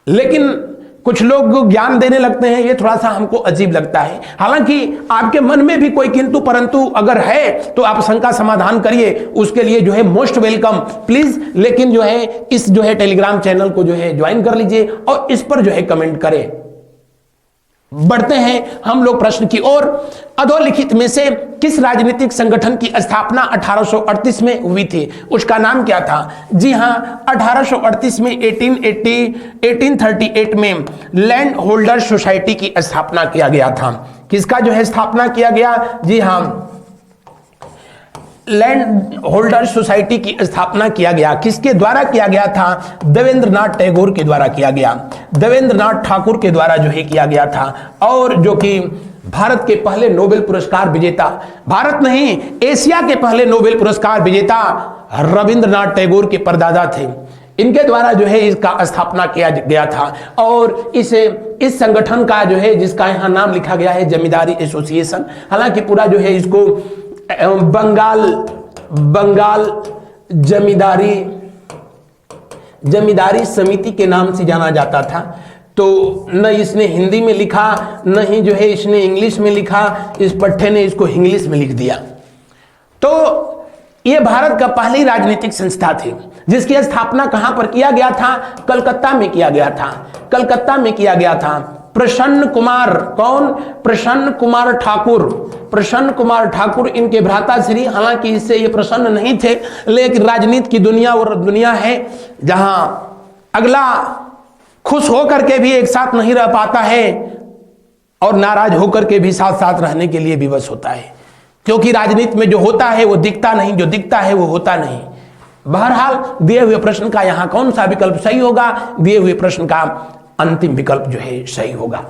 लेकिन कुछ लोग ज्ञान देने लगते हैं, ये थोड़ा सा हमको अजीब लगता है। हालांकि आपके मन में भी कोई किंतु परंतु अगर है तो आप शंका समाधान करिए, उसके लिए जो है मोस्ट वेलकम प्लीज। लेकिन जो है इस जो है टेलीग्राम चैनल को जो है ज्वाइन कर लीजिए और इस पर जो है कमेंट करें। बढ़ते हैं हम लोग प्रश्न की ओर। अधोलिखित में से किस राजनीतिक संगठन की स्थापना 1838 में हुई थी? उसका नाम क्या था? जी हां, 1838 में 1838 में लैंड होल्डर सोसाइटी की स्थापना किया गया था। किसका जो है स्थापना किया गया? जी हां, लैंड होल्डर सोसाइटी की स्थापना किया गया। किसके द्वारा किया गया था? देवेंद्रनाथ टैगोर के द्वारा किया गया, देवेंद्रनाथ ठाकुर के द्वारा जो है किया गया था। और जो कि भारत के पहले नोबेल पुरस्कार विजेता, भारत नहीं एशिया के पहले नोबेल पुरस्कार विजेता रविंद्रनाथ टैगोर के परदादा थे, इनके द्वारा जो है इसका स्थापना किया गया था। और इस संगठन का जो है जिसका यहाँ नाम लिखा गया है जमींदारी एसोसिएशन, हालांकि पूरा जो है इसको बंगाल जमींदारी समिति के नाम से जाना जाता था। तो न इसने हिंदी में लिखा, न ही जो है इसने इंग्लिश में लिखा, इस पट्टे ने इसको इंग्लिश में लिख दिया। तो यह भारत का पहली राजनीतिक संस्था थी जिसकी स्थापना कहां पर किया गया था? कलकत्ता में किया गया था, कलकत्ता में किया गया था। प्रसन्न कुमार, कौन? प्रसन्न कुमार ठाकुर, प्रसन्न कुमार ठाकुर इनके भ्राता श्री। हालांकि इससे ये प्रसन्न नहीं थे, लेकिन राजनीति की दुनिया और दुनिया है जहां अगला खुश होकर के भी एक साथ नहीं रह पाता है और नाराज होकर के भी साथ साथ रहने के लिए विवश होता है, क्योंकि राजनीति में जो होता है वो दिखता नहीं, जो दिखता है वो होता नहीं। बहरहाल दिए हुए प्रश्न का यहां कौन सा विकल्प सही होगा? दिए हुए प्रश्न का अंतिम विकल्प जो है सही होगा।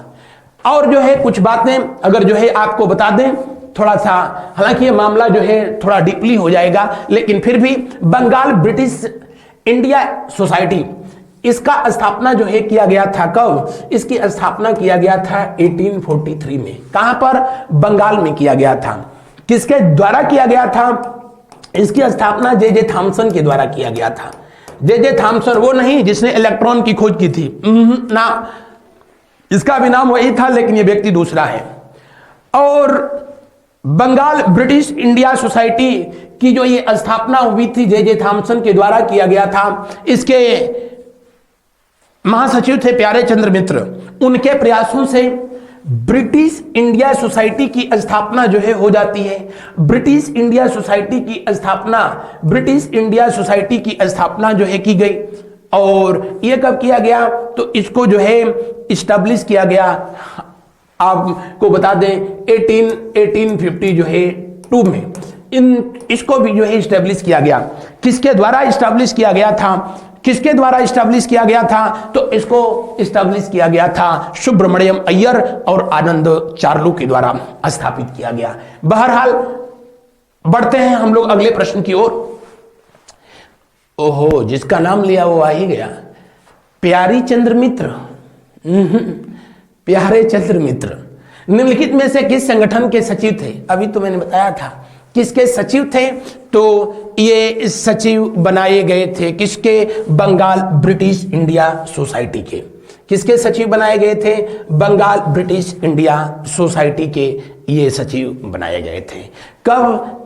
और जो है कुछ बातें अगर जो है आपको बता दें थोड़ा सा, हालांकि ये मामला जो है थोड़ा डीपली हो जाएगा, लेकिन फिर भी बंगाल ब्रिटिश इंडिया सोसाइटी, इसका स्थापना जो है किया गया था कब? इसकी स्थापना किया गया था 1843 में। कहां पर? बंगाल में किया गया था। किसके द्वारा किया गया था? इसकी स्थापना जे थॉमसन के द्वारा किया गया था। जे थॉमसन वो नहीं जिसने इलेक्ट्रॉन की खोज की थी ना, इसका भी नाम वही था लेकिन ये व्यक्ति दूसरा है। और बंगाल ब्रिटिश इंडिया सोसाइटी की जो ये स्थापना हुई थी जे थॉमसन के द्वारा किया गया था। इसके महासचिव थे प्यारे चंद्र मित्र। उनके प्रयासों से ब्रिटिश इंडिया सोसाइटी की स्थापना जो है हो जाती है। ब्रिटिश इंडिया सोसाइटी की स्थापना, ब्रिटिश इंडिया सोसाइटी की स्थापना जो है की गई। और ये कब किया गया? तो इसको जो है इस्टेब्लिश किया गया, आपको बता दें 1850 जो है 2 में इसको भी जो है इस्टेब्लिश किया गया। किसके द्वारा इस्टेब्लिश किया गया था? किसके द्वारा इस्टेब्लिश किया गया था? तो इसको इस्टेब्लिश किया गया था सुब्रमण्यम अय्यर और आनंद चार्लू के द्वारा स्थापित किया गया। बहरहाल बढ़ते हैं हम लोग अगले प्रश्न की ओर। ओहो, जिसका नाम लिया वो आ ही गया, प्यारी चंद्र मित्र। प्यारे चंद्र मित्र निम्नलिखित में से किस संगठन के सचिव थे? अभी तो मैंने बताया था किसके सचिव थे। तो ये सचिव बनाए गए थे किसके? बंगाल ब्रिटिश इंडिया सोसाइटी के। किसके सचिव बनाए गए थे? बंगाल ब्रिटिश इंडिया सोसाइटी के ये सचिव बनाए गए थे। कब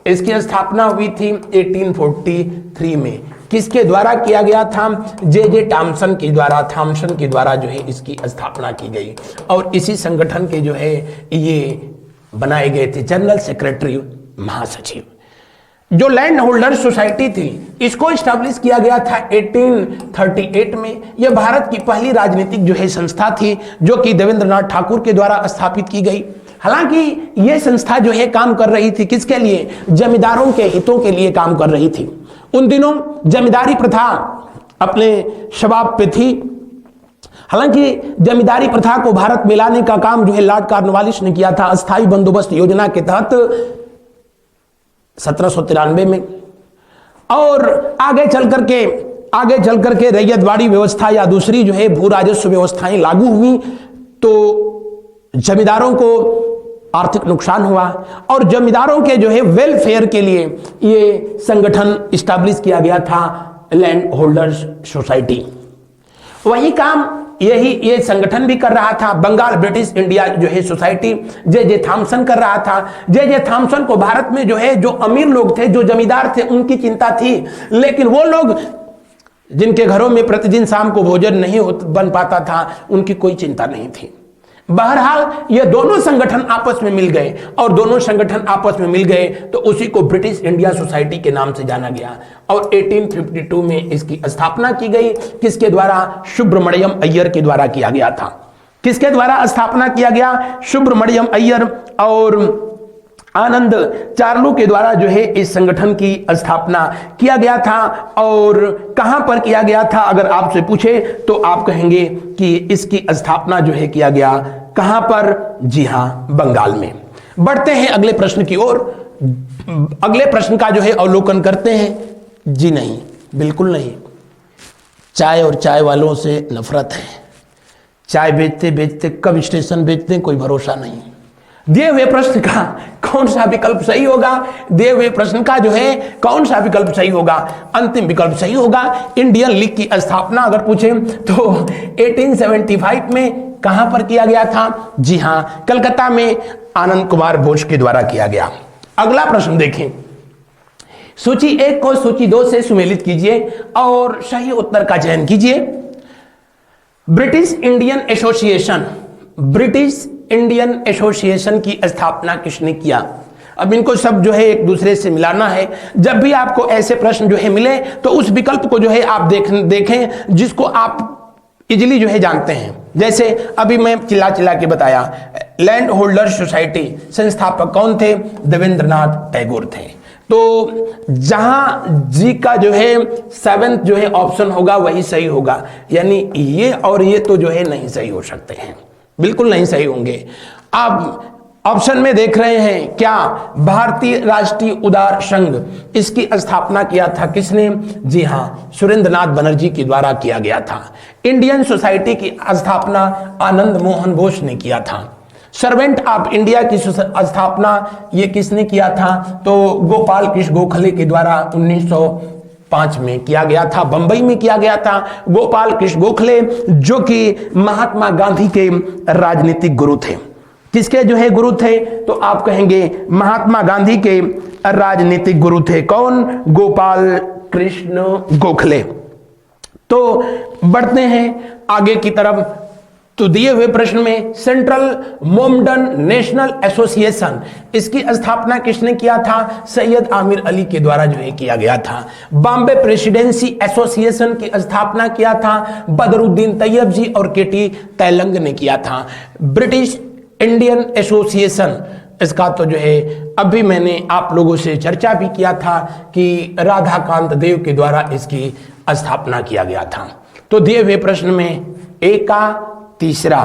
इसकी स्थापना हुई थी? 1843 में। किसके द्वारा किया गया था? जे थॉमसन के द्वारा, थॉमसन के द्वारा जो है इसकी स्थापना की गई। और इसी संगठन के जो है ये बनाए गए थे जनरल सेक्रेटरी, महासचिव। जो लैंड होल्डर सोसाइटी थी, इसको स्टैब्लिश किया गया था 1838 में। यह भारत की पहली राजनीतिक जो है संस्था थी, जो कि देवेंद्रनाथ ठाकुर के द्वारा स्थापित की गई। हालांकि यह संस्था जो है काम कर रही थी किसके लिए? जमींदारों के हितों के लिए काम कर रही थी। उन दिनों जमींदारी प्रथा अपने शबाब पे थी। हालांकि जमींदारी प्रथा को भारत में लाने का काम जो है लॉर्ड कॉर्नवालिस ने किया था अस्थायी बंदोबस्त योजना के तहत 1793 में। और आगे चल करके रैयतवाड़ी व्यवस्था या दूसरी जो है भू राजस्व व्यवस्थाएं लागू हुई, तो जमींदारों को आर्थिक नुकसान हुआ और जमींदारों के जो है वेलफेयर के लिए ये संगठन स्टैब्लिश किया गया था, लैंड होल्डर्स सोसाइटी। वही काम ये संगठन भी कर रहा था। बंगाल ब्रिटिश इंडिया जो है सोसाइटी जे थॉमसन कर रहा था। जे थॉमसन को भारत में जो है जो अमीर लोग थे, जो जमींदार थे, उनकी चिंता थी, लेकिन वो लोग जिनके घरों में प्रतिदिन शाम को भोजन नहीं बन पाता था, उनकी कोई चिंता नहीं थी। बहरहाल ये दोनों संगठन आपस में मिल गए और दोनों संगठन आपस में मिल गए तो उसी को ब्रिटिश इंडिया सोसाइटी के नाम से जाना गया और 1852 में इसकी स्थापना की गई। किसके द्वारा? सुब्रमण्यम अय्यर के द्वारा किया गया था। किसके द्वारा स्थापना किया गया? सुब्रमण्यम अय्यर और आनंद चार्लू के द्वारा जो है इस संगठन की स्थापना किया गया था। और कहां पर किया गया था अगर आपसे पूछे तो आप कहेंगे कि इसकी स्थापना जो है किया गया कहां पर? जी हां, बंगाल में। बढ़ते हैं अगले प्रश्न की ओर। अगले प्रश्न का जो है अवलोकन करते हैं। जी नहीं, बिल्कुल नहीं। चाय और चाय वालों से नफरत है। चाय बेचते बेचते कब स्टेशन बेचते हैं कोई भरोसा नहीं। दिए हुए प्रश्न का कौन सा विकल्प सही होगा? दिए हुए प्रश्न का जो है कौन सा विकल्प सही होगा? अंतिम विकल्प सही होगा। इंडियन लीग की स्थापना अगर पूछे तो 1875 में कहां पर किया गया था? जी हां, कलकत्ता में आनंद कुमार बोस के द्वारा किया गया। अगला प्रश्न देखें। सूची 1 को सूची 2 से सुमेलित कीजिए और सही उत्तर का चयन कीजिए। ब्रिटिश इंडियन एसोसिएशन की स्थापना किसने किया? अब इनको सब जो है एक दूसरे से मिलाना है। जब भी आपको ऐसे प्रश्न जो है मिले तो उस विकल्प को जो है आप देखें जिसको आप इजीली जो है जानते हैं। जैसे अभी मैं चिल्ला के बताया, लैंड होल्डर सोसाइटी संस्थापक कौन थे? देवेंद्रनाथ टैगोर थे। तो जहां जी का जो है 7th जो है ऑप्शन होगा वही सही होगा, यानी ये और ये तो जो है नहीं सही हो सकते हैं, बिल्कुल नहीं सही होंगे। अब ऑप्शन में देख रहे हैं क्या? भारतीय राष्ट्रीय उदार संघ, इसकी स्थापना किया था किसने? जी हां, सुरेंद्रनाथ बनर्जी के द्वारा किया गया था। इंडियन सोसाइटी की स्थापना आनंद मोहन बोस ने किया था। सर्वेंट ऑफ इंडिया की स्थापना ये किसने किया था? तो गोपाल कृष्ण गोखले के द्वारा 1905 में किया गया था, बंबई में किया गया था। गोपाल कृष्ण गोखले जो कि महात्मा गांधी के राजनीतिक गुरु थे। किसके जो है गुरु थे? तो आप कहेंगे महात्मा गांधी के राजनीतिक गुरु थे। कौन? गोपाल कृष्ण गोखले। तो बढ़ते हैं आगे की तरफ। तो दिए हुए प्रश्न में सेंट्रल मोमडन नेशनल एसोसिएशन, इसकी स्थापना किसने किया था? सैयद आमिर अली के द्वारा जो है किया गया था। बॉम्बे प्रेसिडेंसी एसोसिएशन की स्थापना किया था बदरुद्दीन तैयब जी और केटी तैलंग ने किया था। ब्रिटिश इंडियन एसोसिएशन, इसका तो जो है अभी मैंने आप लोगों से चर्चा भी किया था कि राधाकांत देव के द्वारा इसकी स्थापना किया गया था। तो दिए हुए प्रश्न में ए का तीसरा,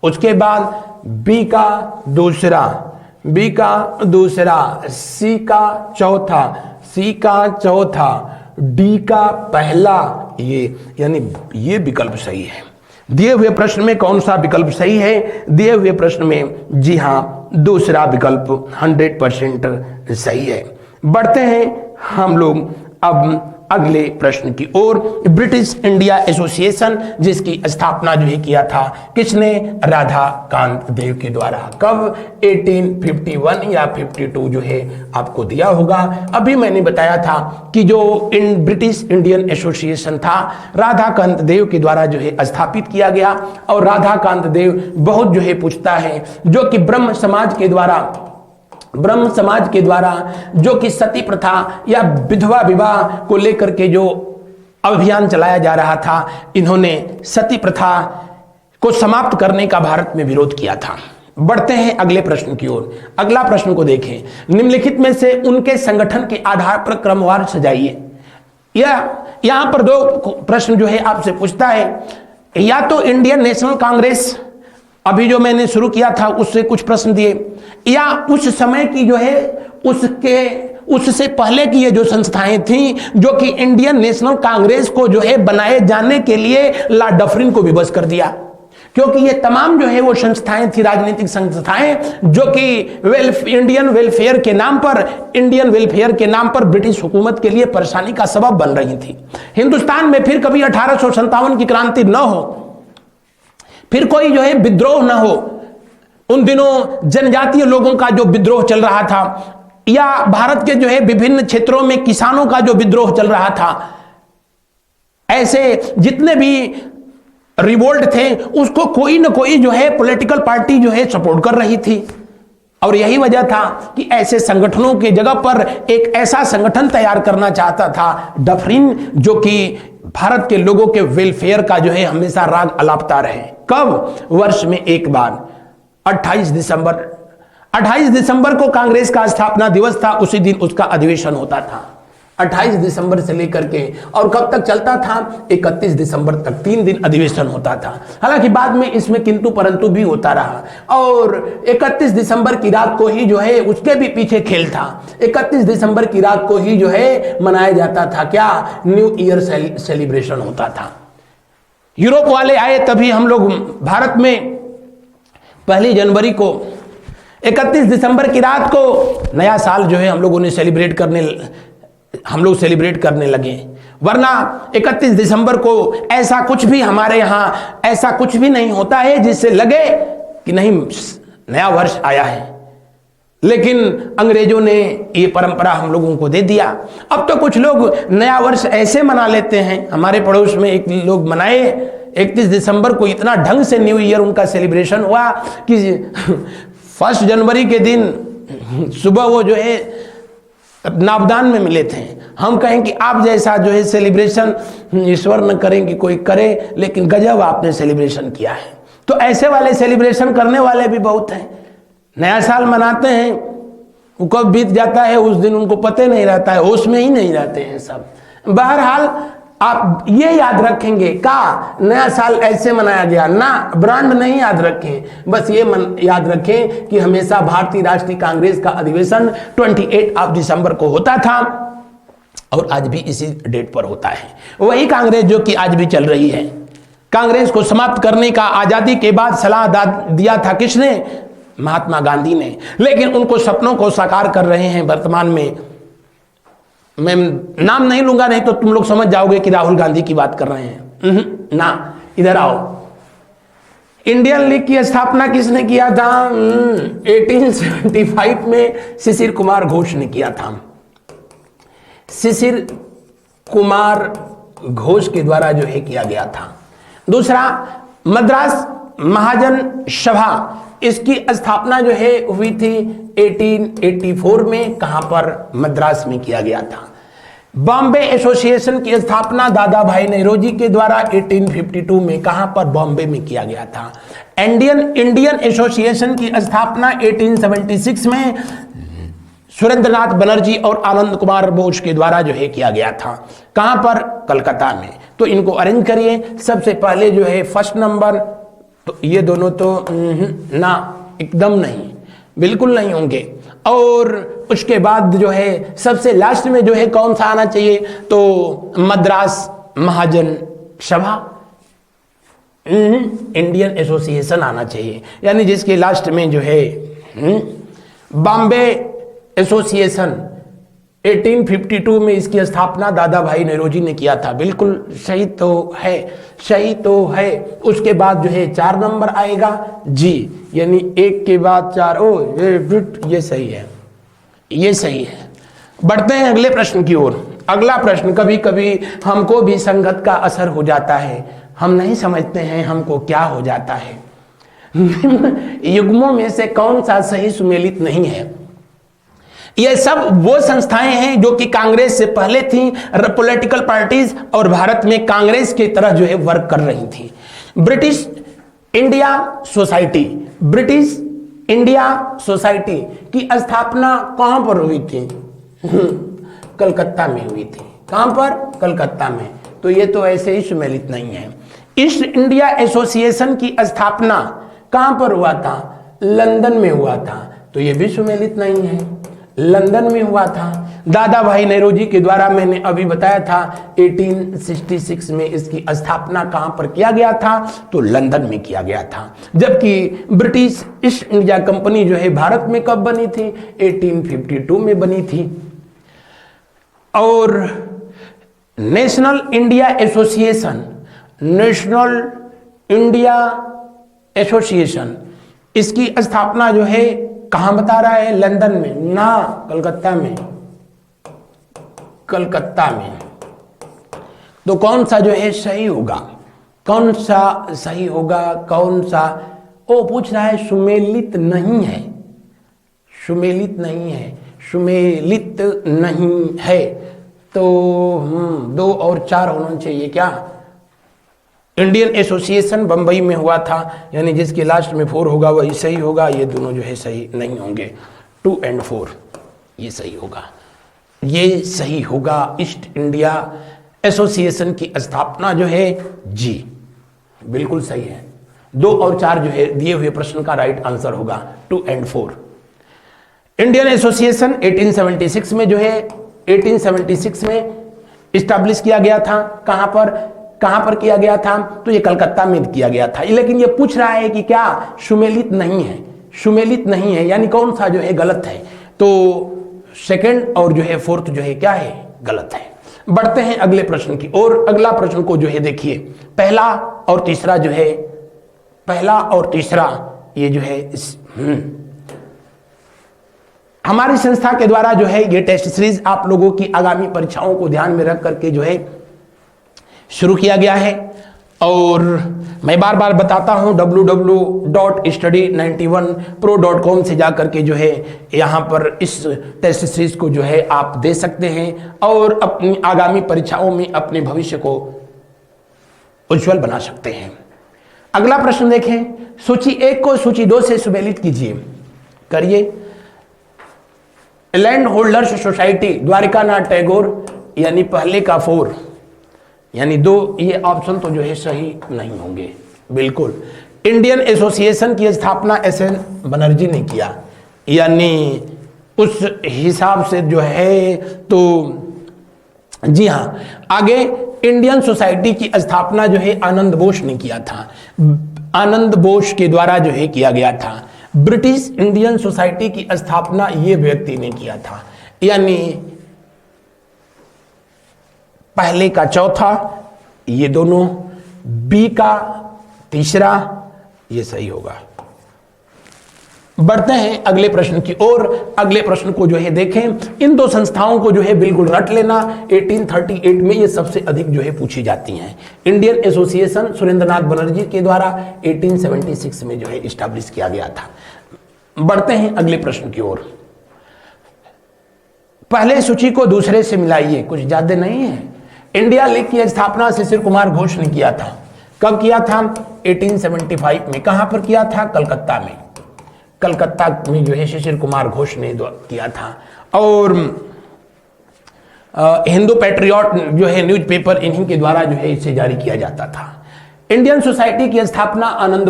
उसके बाद बी का दूसरा, सी का चौथा, डी का पहला, ये यानी ये विकल्प सही है। दिए हुए प्रश्न में कौन सा विकल्प सही है? दिए हुए प्रश्न में जी हां, दूसरा विकल्प 100% सही है। बढ़ते हैं हम लोग अब अगले प्रश्न की ओर। ब्रिटिश इंडिया एसोसिएशन, जिसकी स्थापना जो है किया था किसने? राधाकांत देव के द्वारा। कब? 1851 या 52 जो है आपको दिया होगा। अभी मैंने बताया था कि जो ब्रिटिश इंडियन एसोसिएशन था राधाकांत देव के द्वारा जो है स्थापित किया गया। और राधाकांत देव बहुत जो है पूछता है, जो कि ब्रह्म समाज के द्वारा ब्रह्म समाज के द्वारा जो कि सती प्रथा या विधवा विवाह को लेकर के जो अभियान चलाया जा रहा था, इन्होंने सती प्रथा को समाप्त करने का भारत में विरोध किया था। बढ़ते हैं अगले प्रश्न की ओर। अगला प्रश्न को देखें। निम्नलिखित में से उनके संगठन के आधार पर क्रमवार सजाइए। या यहां पर दो प्रश्न जो है आपसे पूछता है, या तो इंडियन नेशनल कांग्रेस अभी जो मैंने शुरू किया था उससे कुछ प्रश्न दिए, या उस समय की जो है उससे पहले की ये जो संस्थाएं थी जो कि इंडियन नेशनल कांग्रेस को जो है बनाए जाने के लिए लॉर्ड डफरिन को विवश कर दिया, क्योंकि ये तमाम जो है वो संस्थाएं थी, राजनीतिक संस्थाएं जो कि इंडियन वेलफेयर के नाम पर ब्रिटिश हुकूमत के लिए परेशानी का सबब बन रही थी। हिंदुस्तान में फिर कभी 1857 की क्रांति न हो, फिर कोई जो है विद्रोह न हो, उन दिनों जनजातीय लोगों का जो विद्रोह चल रहा था, या भारत के जो है विभिन्न क्षेत्रों में किसानों का जो विद्रोह चल रहा था, ऐसे जितने भी रिवोल्ट थे उसको कोई ना कोई जो है पॉलिटिकल पार्टी जो है सपोर्ट कर रही थी। और यही वजह था कि ऐसे संगठनों की जगह पर एक ऐसा संगठन तैयार करना चाहता था डफरिन, जो कि भारत के लोगों के वेलफेयर का जो है हमेशा राग अलापता रहे। कब? वर्ष में एक बार 28 दिसंबर को कांग्रेस का स्थापना दिवस था, उसी दिन उसका अधिवेशन होता था। 28 दिसंबर से लेकर के और कब तक चलता था? 31 दिसंबर तक 3 दिन अधिवेशन होता था। हालांकि बाद में इसमें किंतु परंतु भी होता रहा, और 31 दिसंबर की रात को ही जो है उसके भी पीछे खेल था। 31 दिसंबर की रात को ही जो है मनाया जाता था क्या? न्यू ईयर सेलिब्रेशन होता था। यूरोप वाले आए तभी हम लोग भारत में 1 जनवरी को 31 दिसंबर की रात को नया साल जो है हम लोग सेलिब्रेट करने लगे। वरना 31 दिसंबर को ऐसा कुछ भी हमारे यहां ऐसा कुछ भी नहीं होता है जिससे लगे कि नहीं नया वर्ष आया है। लेकिन अंग्रेजों ने ये परंपरा हम लोगों को दे दिया। अब तो कुछ लोग नया वर्ष ऐसे मना लेते हैं। हमारे पड़ोस में एक लोग मनाए 31 दिसंबर को, इतना ढंग से न्यू ईयर उनका सेलिब्रेशन हुआ कि 1 जनवरी के दिन सुबह वो जो है नाबदान में मिले थे। हम कहें कि आप जैसा जो है सेलिब्रेशन ईश्वर न करें कि कोई करे, लेकिन गजब आपने सेलिब्रेशन किया है। तो ऐसे वाले सेलिब्रेशन करने वाले भी बहुत हैं। नया साल मनाते हैं, वो कब बीत जाता है उस दिन उनको पता नहीं रहता है, होश में ही नहीं रहते हैं सब। बहरहाल आप ये याद रखेंगे का नया साल ऐसे मनाया गया ना, ब्रांड नहीं याद रखें, बस ये याद रखें कि हमेशा भारतीय राष्ट्रीय कांग्रेस का अधिवेशन 28 दिसंबर को होता था और आज भी इसी डेट पर होता है। वही कांग्रेस जो कि आज भी चल रही है। कांग्रेस को समाप्त करने का आजादी के बाद सलाह दिया था किसने? महात्मा गांधी ने। लेकिन उनको सपनों को साकार कर रहे हैं वर्तमान में। मैं नाम नहीं लूंगा, नहीं तो तुम लोग समझ जाओगे कि राहुल गांधी की बात कर रहे हैं। ना, इधर आओ। इंडियन लीग की स्थापना किसने किया था? 1875 में शिशिर कुमार घोष ने किया था। शिशिर कुमार घोष के द्वारा जो है किया गया था। दूसरा, मद्रास महाजन सभा, इसकी स्थापना जो है हुई थी 1884 में। कहां पर? मद्रास में किया गया था। बॉम्बे एसोसिएशन की स्थापना दादा भाई नेहरू के द्वारा 1852 में कहां पर? बॉम्बे में किया गया था। इंडियन एसोसिएशन की स्थापना 1876 में सुरेंद्रनाथ बनर्जी और आनंद कुमार बोस के द्वारा जो है किया गया था। कहां पर? कलकत्ता में। तो इनको अरेंज करिए। सबसे पहले जो है फर्स्ट नंबर, तो ये दोनों तो ना, एकदम नहीं, बिल्कुल नहीं होंगे। और उसके बाद जो है सबसे लास्ट में जो है कौन सा आना चाहिए? तो मद्रास महाजन सभा, इंडियन एसोसिएशन आना चाहिए। यानी जिसके लास्ट में जो है बॉम्बे एसोसिएशन 1852 में इसकी स्थापना दादा भाई नेहरू ने किया था। बिल्कुल सही तो है, सही तो है। उसके बाद जो है 4 नंबर आएगा जी, यानी 1 के बाद 4। ओ ये सही है, ये सही है। बढ़ते हैं अगले प्रश्न की ओर। अगला प्रश्न, कभी कभी हमको भी संगत का असर हो जाता है, हम नहीं समझते हैं हमको क्या हो जाता है। युग्मों में से कौन सा सही सुमेलित नहीं है? ये सब वो संस्थाएं हैं जो कि कांग्रेस से पहले थी, पॉलिटिकल पार्टीज और भारत में कांग्रेस की तरह जो है वर्क कर रही थी। British India society, British India society की स्थापना कहां पर हुई थी? कलकत्ता में हुई थी। कहां पर? कलकत्ता में। तो ये तो ऐसे ही सुमेलित नहीं है। ईस्ट इंडिया एसोसिएशन की स्थापना कहां पर हुआ था? लंदन में हुआ था। तो ये भी सुमेलित नहीं है, लंदन में हुआ था। दादा भाई नेहरू के द्वारा मैंने अभी बताया था 1866 में इसकी स्थापना कहां पर किया गया था? तो लंदन में किया गया था। जबकि ब्रिटिश ईस्ट इंडिया कंपनी जो है भारत में कब बनी थी? 1852 में बनी थी। और national India association, national India association, इसकी स्थापना जो है कहां बता रहा है? लंदन में ना, कलकत्ता में, कलकत्ता में। तो कौन सा जो है सही होगा? कौन सा सही होगा? कौन सा? ओ पूछ रहा है सुमेलित नहीं है, सुमेलित नहीं है, सुमेलित नहीं है। तो 2 और 4 होना चाहिए क्या? इंडियन एसोसिएशन बंबई में हुआ था, यानी जिसके लास्ट में 4 होगा वही सही होगा। ये दोनों जो है सही नहीं होंगे, 2 और 4 ये सही होगा, ये सही होगा। ईस्ट इंडिया एसोसिएशन की स्थापना जो है जी बिल्कुल सही है। 2 और 4 जो है दिए हुए प्रश्न का राइट आंसर होगा, 2 और 4। इंडियन एसोसिएशन 1876 में जो है 1876 में इस्टेब्लिश किया गया था। कहां पर किया गया था? तो ये कलकत्ता में किया गया था। लेकिन ये पूछ रहा है कि क्या सुमेलित नहीं है, सुमेलित नहीं है, यानी कौन सा जो है गलत है? तो सेकंड और जो है 4th जो है क्या है? गलत है। बढ़ते हैं अगले प्रश्न की ओर। अगला प्रश्न को जो है देखिए, पहला और तीसरा जो है, पहला और तीसरा ये जो है हमारी संस्था के द्वारा जो है ये टेस्ट सीरीज आप लोगों की आगामी परीक्षाओं को ध्यान में रख करके जो है शुरू किया गया है। और मैं बार बार बताता हूं www.study91pro.com से जाकर के जो है यहाँ पर इस टेस्ट सीरीज को जो है आप दे सकते हैं और अपनी आगामी परीक्षाओं में अपने भविष्य को उज्जवल बना सकते हैं। अगला प्रश्न देखें, सूची 1 को सूची 2 से सुमेलित कीजिए। करिए। Land holders society Dwarikanath Tagore, यानी पहले का 4 यानी 2, ये ऑप्शन तो जो है सही नहीं होंगे बिल्कुल। इंडियन एसोसिएशन की स्थापना एसएन बनर्जी ने किया, यानी उस हिसाब से जो है तो जी हाँ। आगे इंडियन सोसाइटी की स्थापना जो है आनंद बोस ने किया था, आनंद बोस के द्वारा जो है किया गया था। ब्रिटिश इंडियन सोसाइटी की स्थापना ये व्यक्ति ने किया था, यानी पहले का चौथा, ये दोनों, बी का तीसरा, ये सही होगा। बढ़ते हैं अगले प्रश्न की ओर। अगले प्रश्न को जो है देखें, इन 2 संस्थाओं को जो है बिल्कुल रट लेना। 1838 में ये सबसे अधिक जो है पूछी जाती हैं। इंडियन एसोसिएशन सुरेंद्रनाथ बनर्जी के द्वारा 1876 में जो है स्टैब्लिश किया गया था। बढ़ते हैं अगले प्रश्न की ओर। पहले सूची को दूसरे से मिलाइए, कुछ ज्यादा नहीं है। इंडिया लीग की स्थापना शिशिर कुमार घोष ने किया था। कब किया था? 1875 में। कहां पर किया था? कलकत्ता में। कलकत्ता में जो है शिशिर कुमार घोष ने किया था। और हिंदू पैट्रियट जो है न्यूज़पेपर इन्हीं के द्वारा जो है इसे जारी किया जाता था। इंडियन सोसाइटी की स्थापना आनंद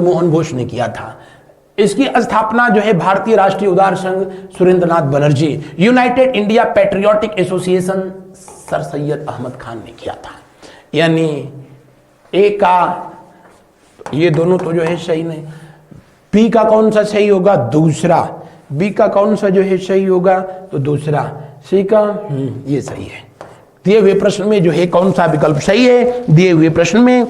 मोहन घोष ने किया था। इसकी स्थापना जो है भारतीय राष्ट्रीय उदार संघ Surendranath Banerjee, United India Patriotic Association Sir Syed Ahmad Khan ने किया था। यानी ए का ये दोनों तो जो है सही नहीं। बी का कौन सा सही होगा? दूसरा। बी का कौन सा जो है सही होगा? तो दूसरा। सी का ये सही है। दिए हुए प्रश्न में जो है कौन सा विकल्प सही है? दिए हुए प्रश्न में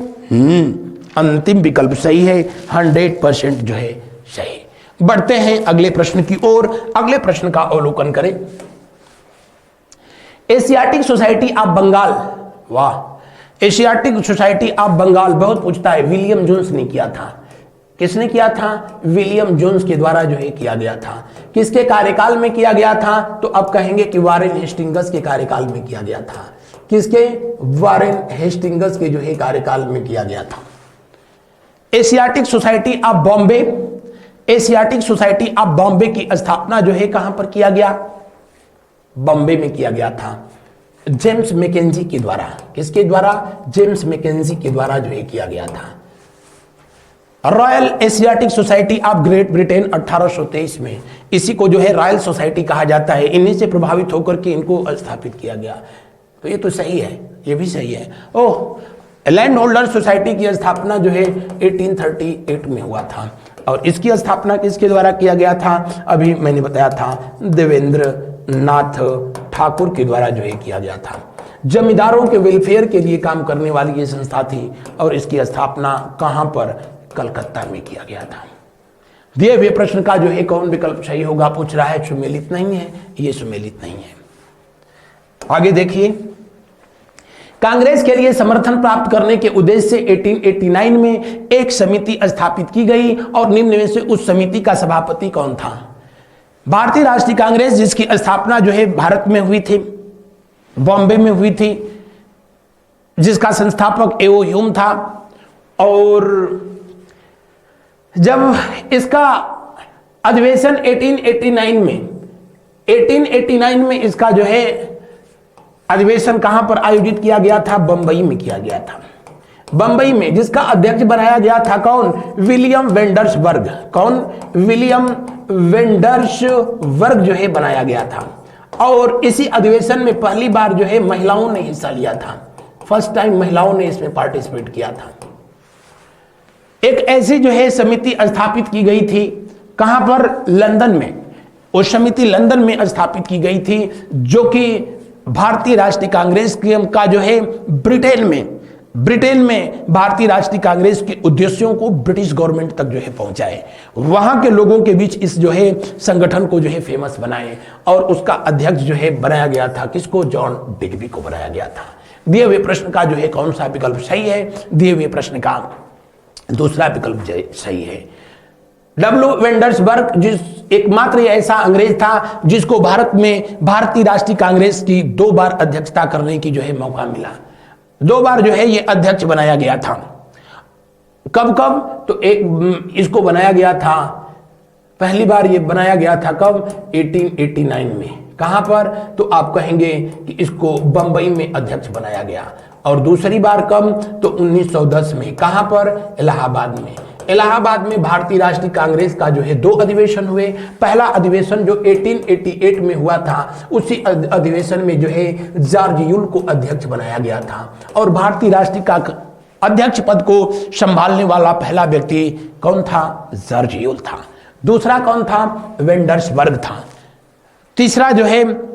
अंतिम विकल्प सही है, 100% जो है सही। बढ़ते हैं अगले प्रश्न की ओर। अगले प्रश्न का अवलोकन करें। एशियाटिक सोसाइटी ऑफ बंगाल, वाह, एशियाटिक सोसाइटी ऑफ बंगाल बहुत पूछता है, विलियम जोन्स ने किया था। किसने किया था? विलियम जोन्स के द्वारा जो है किया गया था। किसके कार्यकाल में किया गया था? तो अब कहेंगे कि वारेन हेस्टिंग्स के कार्यकाल में किया गया था। किसके? वारेन हेस्टिंग्स के जो है कार्यकाल में किया गया था। Asiatic society of Bombay, Asiatic society of Bombay की स्थापना जो है कहां पर किया गया? बॉम्बे में किया गया था, जेम्स मैकेंजी के द्वारा। किसके द्वारा? जेम्स मैकेंजी के द्वारा जो है किया गया था। Royal Asiatic society of great Britain 1823 में, इसी को जो है रॉयल सोसाइटी कहा जाता है। इन्हीं से प्रभावित होकर के इनको स्थापित किया गया। तो ये तो सही है, ये भी सही है। ओह, लैंड होल्डर सोसाइटी की स्थापना जो है 1838 में हुआ था। और इसकी स्थापना किसके द्वारा किया गया था? अभी मैंने बताया था, देवेंद्र नाथ ठाकुर के द्वारा जो है किया गया था। जमींदारों के वेलफेयर के लिए काम करने वाली ये संस्था थी और इसकी स्थापना कहां पर? कलकत्ता में किया गया था। दिए हुए प्रश्न का जो है कौन विकल्प सही होगा पूछ रहा है। सुमेलित नहीं है, ये सुमेलित नहीं है। आगे देखिए, कांग्रेस के लिए समर्थन प्राप्त करने के उद्देश्य से 1889 में एक समिति स्थापित की गई और निम्न में से उस समिति का सभापति कौन था? भारतीय राष्ट्रीय कांग्रेस, जिसकी स्थापना जो है भारत में हुई थी, बॉम्बे में हुई थी, जिसका संस्थापक एओ ह्यूम था। और जब इसका अधिवेशन 1889 में इसका जो है अधिवेशन कहां पर आयोजित किया गया था? बंबई में किया गया था। बंबई में, जिसका अध्यक्ष बनाया गया था कौन? विलियम वेंडर्सबर्ग। कौन? विलियम वेंडर्सबर्ग जो है बनाया गया था। और इसी अधिवेशन में पहली बार जो है महिलाओं ने हिस्सा लिया था। फर्स्ट टाइम महिलाओं ने इसमें पार्टिसिपेट किया था। एक ऐसी जो है समिति स्थापित की गई थी, कहां पर? लंदन में। वो समिति लंदन में स्थापित की गई थी, जो कि भारतीय राष्ट्रीय कांग्रेस का जो है ब्रिटेन में भारतीय राष्ट्रीय कांग्रेस के उद्देश्यों को ब्रिटिश गवर्नमेंट तक जो है पहुंचाए। वहां के लोगों के बीच इस जो है संगठन को जो है फेमस बनाए। और उसका अध्यक्ष जो है बनाया गया था किसको? जॉन डिग्बी को बनाया गया था। दिए हुए प्रश्न का जो है कौन सा विकल्प सही है? दिए हुए प्रश्न का दूसरा विकल्प सही है। डब्ल्यू वेंडर्सबर्ग जिस एकमात्र ऐसा अंग्रेज था जिसको भारत में भारतीय राष्ट्रीय कांग्रेस की 2 बार अध्यक्षता करने की जो है मौका मिला। 2 बार जो है ये अध्यक्ष बनाया गया था। कब कब? तो एक इसको बनाया गया था, पहली बार ये बनाया गया था कब? 1889 में। कहां पर? तो आप कहेंगे कि इसको बंबई में अध्यक्ष बनाया गया। और दूसरी बार कब? तो 1910 में। कहां पर? इलाहाबाद में। इलाहाबाद में भारतीय राष्ट्रीय कांग्रेस का जो है 2 अधिवेशन हुए। पहला अधिवेशन जो 1888 में हुआ था, उसी अधिवेशन में जो है जॉर्ज यूल को अध्यक्ष बनाया गया था। और भारतीय राष्ट्रीय का अध्यक्ष पद को संभालने वाला पहला व्यक्ति कौन था? जॉर्ज यूल था। दूसरा कौन था? वेंडर्सबर्ग था। तीसरा जो है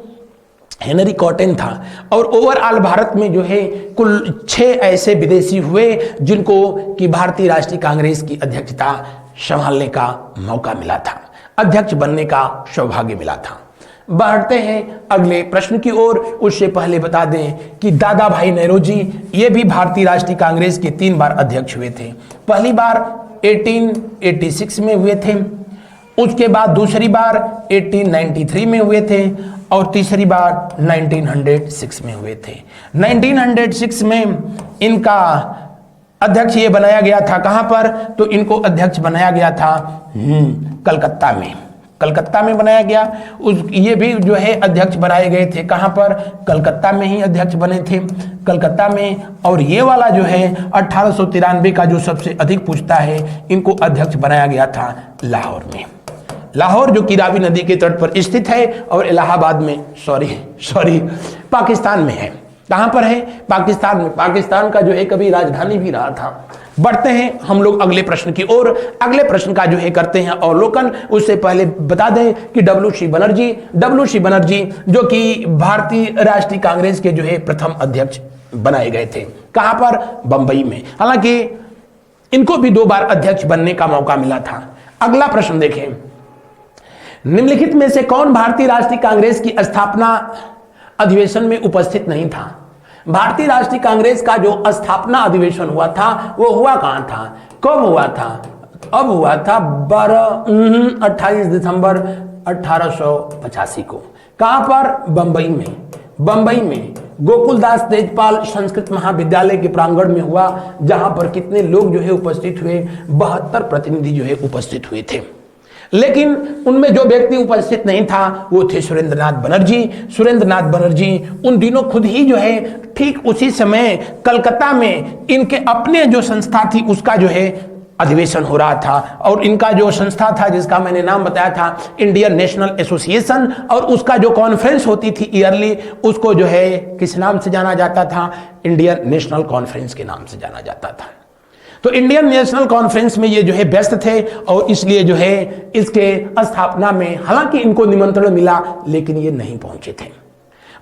हेनरी कॉटन था। और ओवरऑल भारत में जो है कुल 6 ऐसे विदेशी हुए जिनको कि भारतीय राष्ट्रीय कांग्रेस की अध्यक्षता संभालने का मौका मिला था, अध्यक्ष बनने का सौभाग्य मिला था। बढ़ते हैं अगले प्रश्न की ओर। उससे पहले बता दें कि दादा भाई नेहरूजी ये भी भारतीय राष्ट्रीय कांग्रेस के 3 बार अध्यक्ष हुए थे। पहली बार 1886 में हुए थे, उसके बाद दूसरी बार 1893 में हुए थे और तीसरी बार 1906 में हुए थे। 1906 में इनका अध्यक्ष ये बनाया गया था। कहां पर? तो इनको अध्यक्ष बनाया गया था कलकत्ता में। कलकत्ता में बनाया गया। ये भी जो है अध्यक्ष बनाए गए थे। कहां पर? कलकत्ता में ही अध्यक्ष बने थे, कलकत्ता में। और ये वाला जो है 1893 का जो सबसे अधिक पूछता है, इनको अध्यक्ष बनाया गया था लाहौर में। लाहौर जो कि रावी नदी के तट पर स्थित है और इलाहाबाद में सॉरी पाकिस्तान में है। कहां पर है? पाकिस्तान में। पाकिस्तान का जो है कभी राजधानी भी रहा था। बढ़ते हैं हम लोग अगले प्रश्न की ओर। अगले प्रश्न का जो है करते हैं अवलोकन। उससे पहले बता दें कि डब्ल्यू सी बनर्जी जो कि भारतीय राष्ट्रीय कांग्रेस के जो है प्रथम अध्यक्ष बनाए गए थे। कहां पर? बंबई में। हालांकि इनको भी 2 बार अध्यक्ष बनने का मौका मिला था। अगला प्रश्न देखें, निम्नलिखित में से कौन भारतीय राष्ट्रीय कांग्रेस की स्थापना अधिवेशन में उपस्थित नहीं था? भारतीय राष्ट्रीय कांग्रेस का जो स्थापना अधिवेशन हुआ था वो हुआ कहां था, कब हुआ था? अब हुआ था 28 दिसंबर 1885 को। कहां पर? बंबई में। बंबई में गोकुलदास तेजपाल संस्कृत महाविद्यालय के प्रांगण में हुआ, जहां पर कितने लोग जो है उपस्थित हुए? 72 प्रतिनिधि जो है उपस्थित हुए थे। लेकिन उनमें जो व्यक्ति उपस्थित नहीं था वो थे सुरेंद्रनाथ बनर्जी। सुरेंद्रनाथ बनर्जी उन दिनों खुद ही जो है ठीक उसी समय कलकत्ता में इनके अपने जो संस्था थी उसका जो है अधिवेशन हो रहा था, और इनका जो संस्था था जिसका मैंने नाम बताया था इंडियन नेशनल एसोसिएशन, और उसका जो कॉन्फ्रेंस होती थी ईयरली, उसको जो है किस नाम से जाना जाता था? इंडियन नेशनल कॉन्फ्रेंस के नाम से जाना जाता था। तो इंडियन नेशनल कॉन्फ्रेंस में ये जो है व्यस्त थे, और इसलिए जो है इसके स्थापना में हालांकि इनको निमंत्रण मिला लेकिन ये नहीं पहुंचे थे।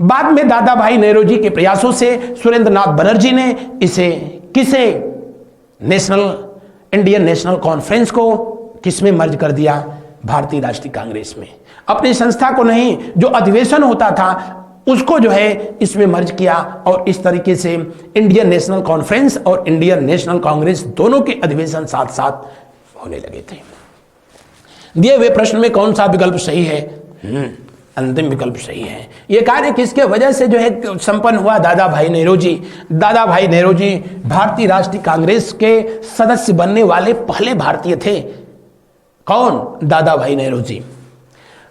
बाद में दादा भाई नेहरू के प्रयासों से सुरेंद्रनाथ बनर्जी ने इसे किसे इंडियन नेशनल कॉन्फ्रेंस को किसमें मर्ज कर दिया? भारतीय राष्ट्रीय कांग्रेस में। अपनी संस्था को नहीं, जो अधिवेशन होता था उसको जो है इसमें मर्ज किया, और इस तरीके से इंडियन नेशनल कॉन्फ्रेंस और इंडियन नेशनल कांग्रेस दोनों के अधिवेशन साथ साथ होने लगे थे। दिए हुए प्रश्न में कौन सा विकल्प सही है? अंतिम विकल्प सही है। यह कार्य किसके वजह से जो है संपन्न हुआ? दादा भाई नेहरू जी। दादा भाई नेहरू जी भारतीय राष्ट्रीय कांग्रेस के सदस्य बनने वाले पहले भारतीय थे। कौन? दादा भाई नेहरू जी।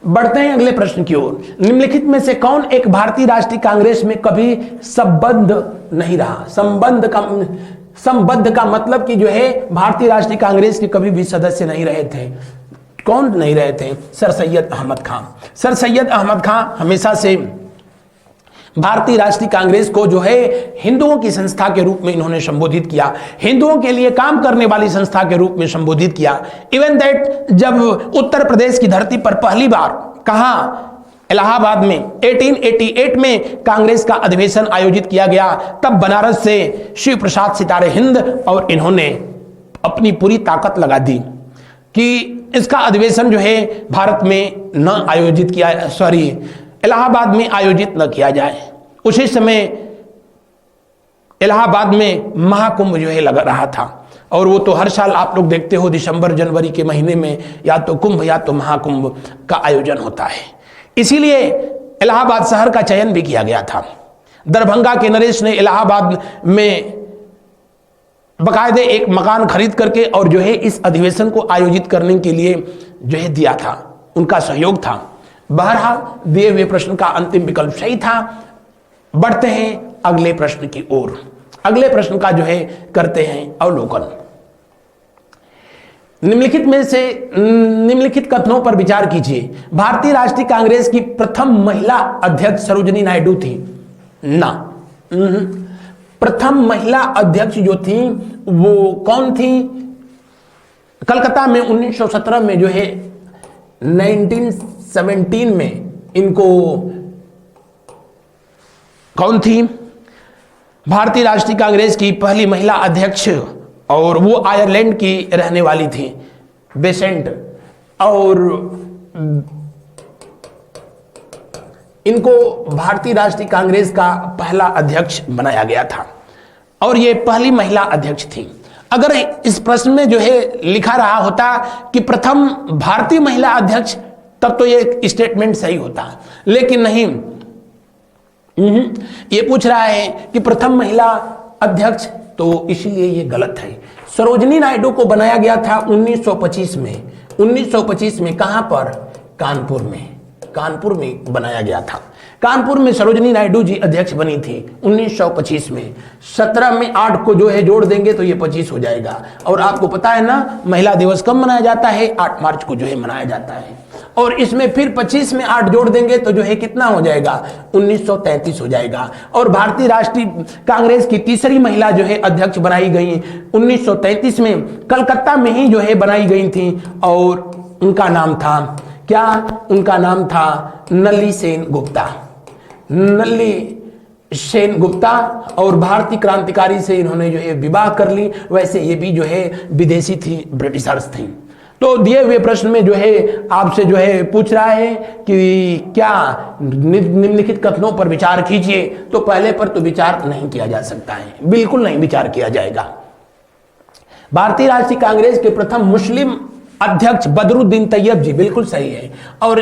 बढ़ते हैं अगले प्रश्न की ओर। निम्नलिखित में से कौन एक भारतीय राष्ट्रीय कांग्रेस में कभी संबद्ध नहीं रहा? संबद्ध का मतलब कि जो है भारतीय राष्ट्रीय कांग्रेस के कभी भी सदस्य नहीं रहे थे। कौन नहीं रहे थे? सर सैयद अहमद खान। सर सैयद अहमद खान हमेशा से भारतीय राष्ट्रीय कांग्रेस को जो है हिंदुओं की संस्था के रूप में इन्होंने संबोधित किया, हिंदुओं के लिए काम करने वाली संस्था के रूप में संबोधित किया। इवन दैट जब उत्तर प्रदेश की धरती पर पहली बार कहां? इलाहाबाद में 1888 में कांग्रेस का अधिवेशन आयोजित किया गया, तब बनारस से शिव प्रसाद सितारे हिंद और इन्होंने अपनी पूरी ताकत लगा दी कि इसका अधिवेशन जो है भारत में न आयोजित किया, इलाहाबाद में आयोजित न किया जाए। उसी समय इलाहाबाद में महाकुंभ जो है लग रहा था, और वो तो हर साल आप लोग देखते हो दिसंबर जनवरी के महीने में या तो कुंभ या तो महाकुंभ का आयोजन होता है। इसीलिए इलाहाबाद शहर का चयन भी किया गया था। दरभंगा के नरेश ने इलाहाबाद में बकायदे एक मकान खरीद करके और जो है इस अधिवेशन को आयोजित करने के लिए जो है दिया था, उनका सहयोग था। बहरहाल दिए हुए प्रश्न का अंतिम विकल्प सही था। बढ़ते हैं अगले प्रश्न की ओर। अगले प्रश्न का जो है करते हैं अवलोकन। निम्नलिखित कथनों पर विचार कीजिए। भारतीय राष्ट्रीय कांग्रेस की प्रथम महिला अध्यक्ष सरोजिनी नायडू थी ना? प्रथम महिला अध्यक्ष जो थी वो कौन थी? कलकत्ता में 1917 में जो है 1917 में इनको कौन थी? भारतीय राष्ट्रीय कांग्रेस की पहली महिला अध्यक्ष, और वो आयरलैंड की रहने वाली थी, बेसेंट, और इनको भारतीय राष्ट्रीय कांग्रेस का पहला अध्यक्ष बनाया गया था, और ये पहली महिला अध्यक्ष थी। अगर इस प्रश्न में जो है लिखा रहा होता कि प्रथम भारतीय महिला अध्यक्ष, तब तो ये स्टेटमेंट सही होता, लेकिन नहीं, ये पूछ रहा है कि प्रथम महिला अध्यक्ष, तो इसलिए ये गलत है। सरोजिनी नायडू को बनाया गया था 1925 में। 1925 में कहां पर? कानपुर में। कानपुर में बनाया गया था। कानपुर में सरोजिनी नायडू जी अध्यक्ष बनी थी 1925 में। 17 में 8 को जो है जोड़ देंगे तो ये 25 हो जाएगा। और आपको पता है ना महिला दिवस कब मनाया जाता है? 8 मार्च को जो है मनाया जाता है। और इसमें फिर 25 में 8 जोड़ देंगे तो जो है कितना हो जाएगा? 1933 हो जाएगा। और भारतीय राष्ट्रीय कांग्रेस की तीसरी महिला जो है अध्यक्ष बनाई गई 1933 में, कलकत्ता में ही जो है बनाई गई थी, और उनका नाम था क्या? उनका नाम था नली सेन गुप्ता। नली सेन गुप्ता, और भारतीय क्रांतिकारी से इन्होंने जो है विवाह कर ली। वैसे ये भी जो है विदेशी थी, ब्रिटिशर्स थी। तो दिए हुए प्रश्न में जो है आपसे जो है पूछ रहा है कि क्या निम्नलिखित कथनों पर विचार कीजिए, तो पहले पर तो विचार नहीं किया जा सकता है, बिल्कुल नहीं विचार किया जाएगा। भारतीय राष्ट्रीय कांग्रेस के प्रथम मुस्लिम अध्यक्ष बदरुद्दीन तैयब जी, बिल्कुल सही है। और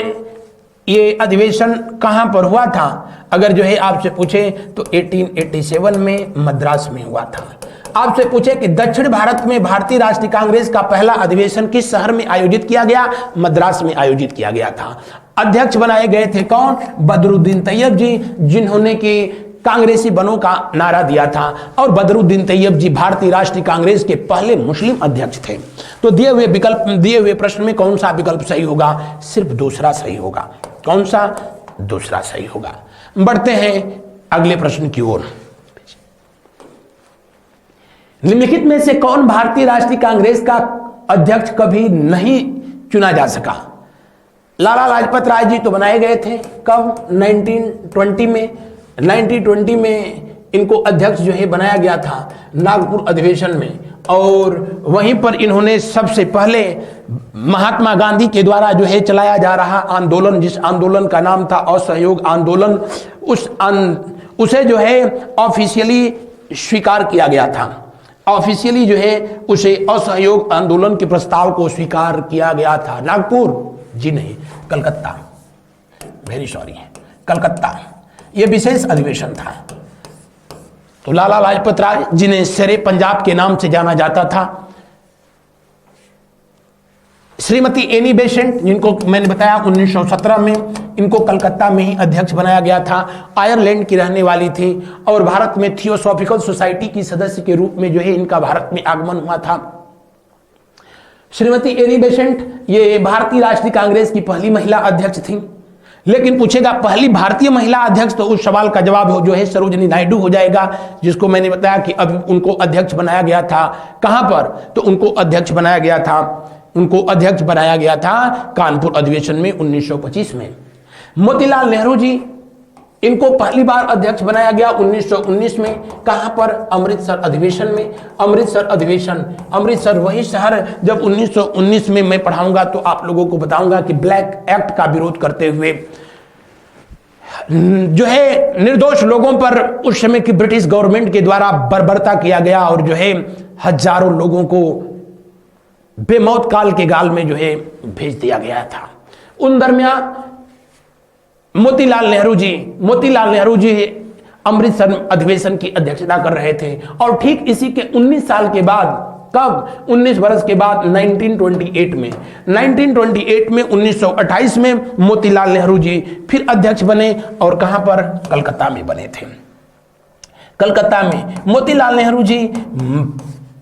ये अधिवेशन कहां पर हुआ था अगर जो है आपसे पूछे तो 1887 में मद्रास में हुआ था। आपसे पूछे कि दक्षिण भारत में भारतीय राष्ट्रीय कांग्रेस का पहला अधिवेशन किस शहर में आयोजित किया गया, मद्रास में आयोजित किया गया था। अध्यक्ष बनाए गए थे कौन, बदरुद्दीन तैयब जी, जिन्होंने कि कांग्रेसी बनों का नारा दिया था। और बदरुद्दीन तैयब जी भारतीय राष्ट्रीय कांग्रेस के पहले मुस्लिम अध्यक्ष थे। तो दिए हुए प्रश्न में कौन सा विकल्प सही होगा, सिर्फ दूसरा सही होगा। कौन सा, दूसरा सही होगा। बढ़ते हैं अगले प्रश्न की ओर। निम्नलिखित में से कौन भारतीय राष्ट्रीय कांग्रेस का अध्यक्ष कभी नहीं चुना जा सका। लाला लाजपत राय जी तो बनाए गए थे कब, 1920 में। 1920 में इनको अध्यक्ष जो है बनाया गया था नागपुर अधिवेशन में। और वहीं पर इन्होंने सबसे पहले महात्मा गांधी के द्वारा जो है चलाया जा रहा आंदोलन, जिस आंदोलन का नाम था असहयोग आंदोलन, उसे जो है ऑफिशियली स्वीकार किया गया था। ऑफिशियली जो है उसे असहयोग आंदोलन के प्रस्ताव को स्वीकार किया गया था। नागपुर जी नहीं, कलकत्ता, वेरी सॉरी, कलकत्ता, यह विशेष अधिवेशन था। तो लाला लाजपत राय जिन्हें शेरे पंजाब के नाम से जाना जाता था, श्रीमती एनी बेसेंट जिनको मैंने बताया 1917 में, इनको कलकत्ता में ही अध्यक्ष बनाया गया था। आयरलैंड की रहने वाली थी और भारत में थियोसॉफिकल सोसाइटी की सदस्य के रूप में जो है इनका भारत में आगमन हुआ था। श्रीमती एनी बेसेंट ये भारतीय राष्ट्रीय कांग्रेस की पहली महिला अध्यक्ष थी। लेकिन पूछेगा पहली भारतीय महिला अध्यक्ष, तो उस सवाल का जवाब जो है सरोजिनी नायडू हो जाएगा, जिसको मैंने बताया कि अब उनको अध्यक्ष बनाया गया था। कहां पर, तो उनको अध्यक्ष बनाया गया था कानपुर अधिवेशन में 1925 में। मोतीलाल नेहरू जी, इनको पहली बार अध्यक्ष बनाया गया 1919 में। कहां पर, अमृतसर अधिवेशन में। अमृतसर अधिवेशन, अमृतसर वही शहर, जब 1919 में मैं पढ़ाऊंगा तो आप लोगों को बताऊंगा कि ब्लैक एक्ट का विरोध करते हुए जो है निर्दोष लोगों पर उस समय की ब्रिटिश गवर्नमेंट के द्वारा बर्बरता किया गया और जो है हजारों लोगों को बेमौत काल के गाल में जो है भेज दिया गया था। उन दरमियान मोतीलाल नेहरू जी अमृतसर अधिवेशन की अध्यक्षता कर रहे थे। और ठीक इसी के 19 साल के बाद, कब, 19 वर्ष के बाद 1928 में 1928 में मोतीलाल नेहरू जी फिर अध्यक्ष बने। और कहां पर, कलकत्ता में बने थे। कलकत्ता में मोतीलाल नेहरू जी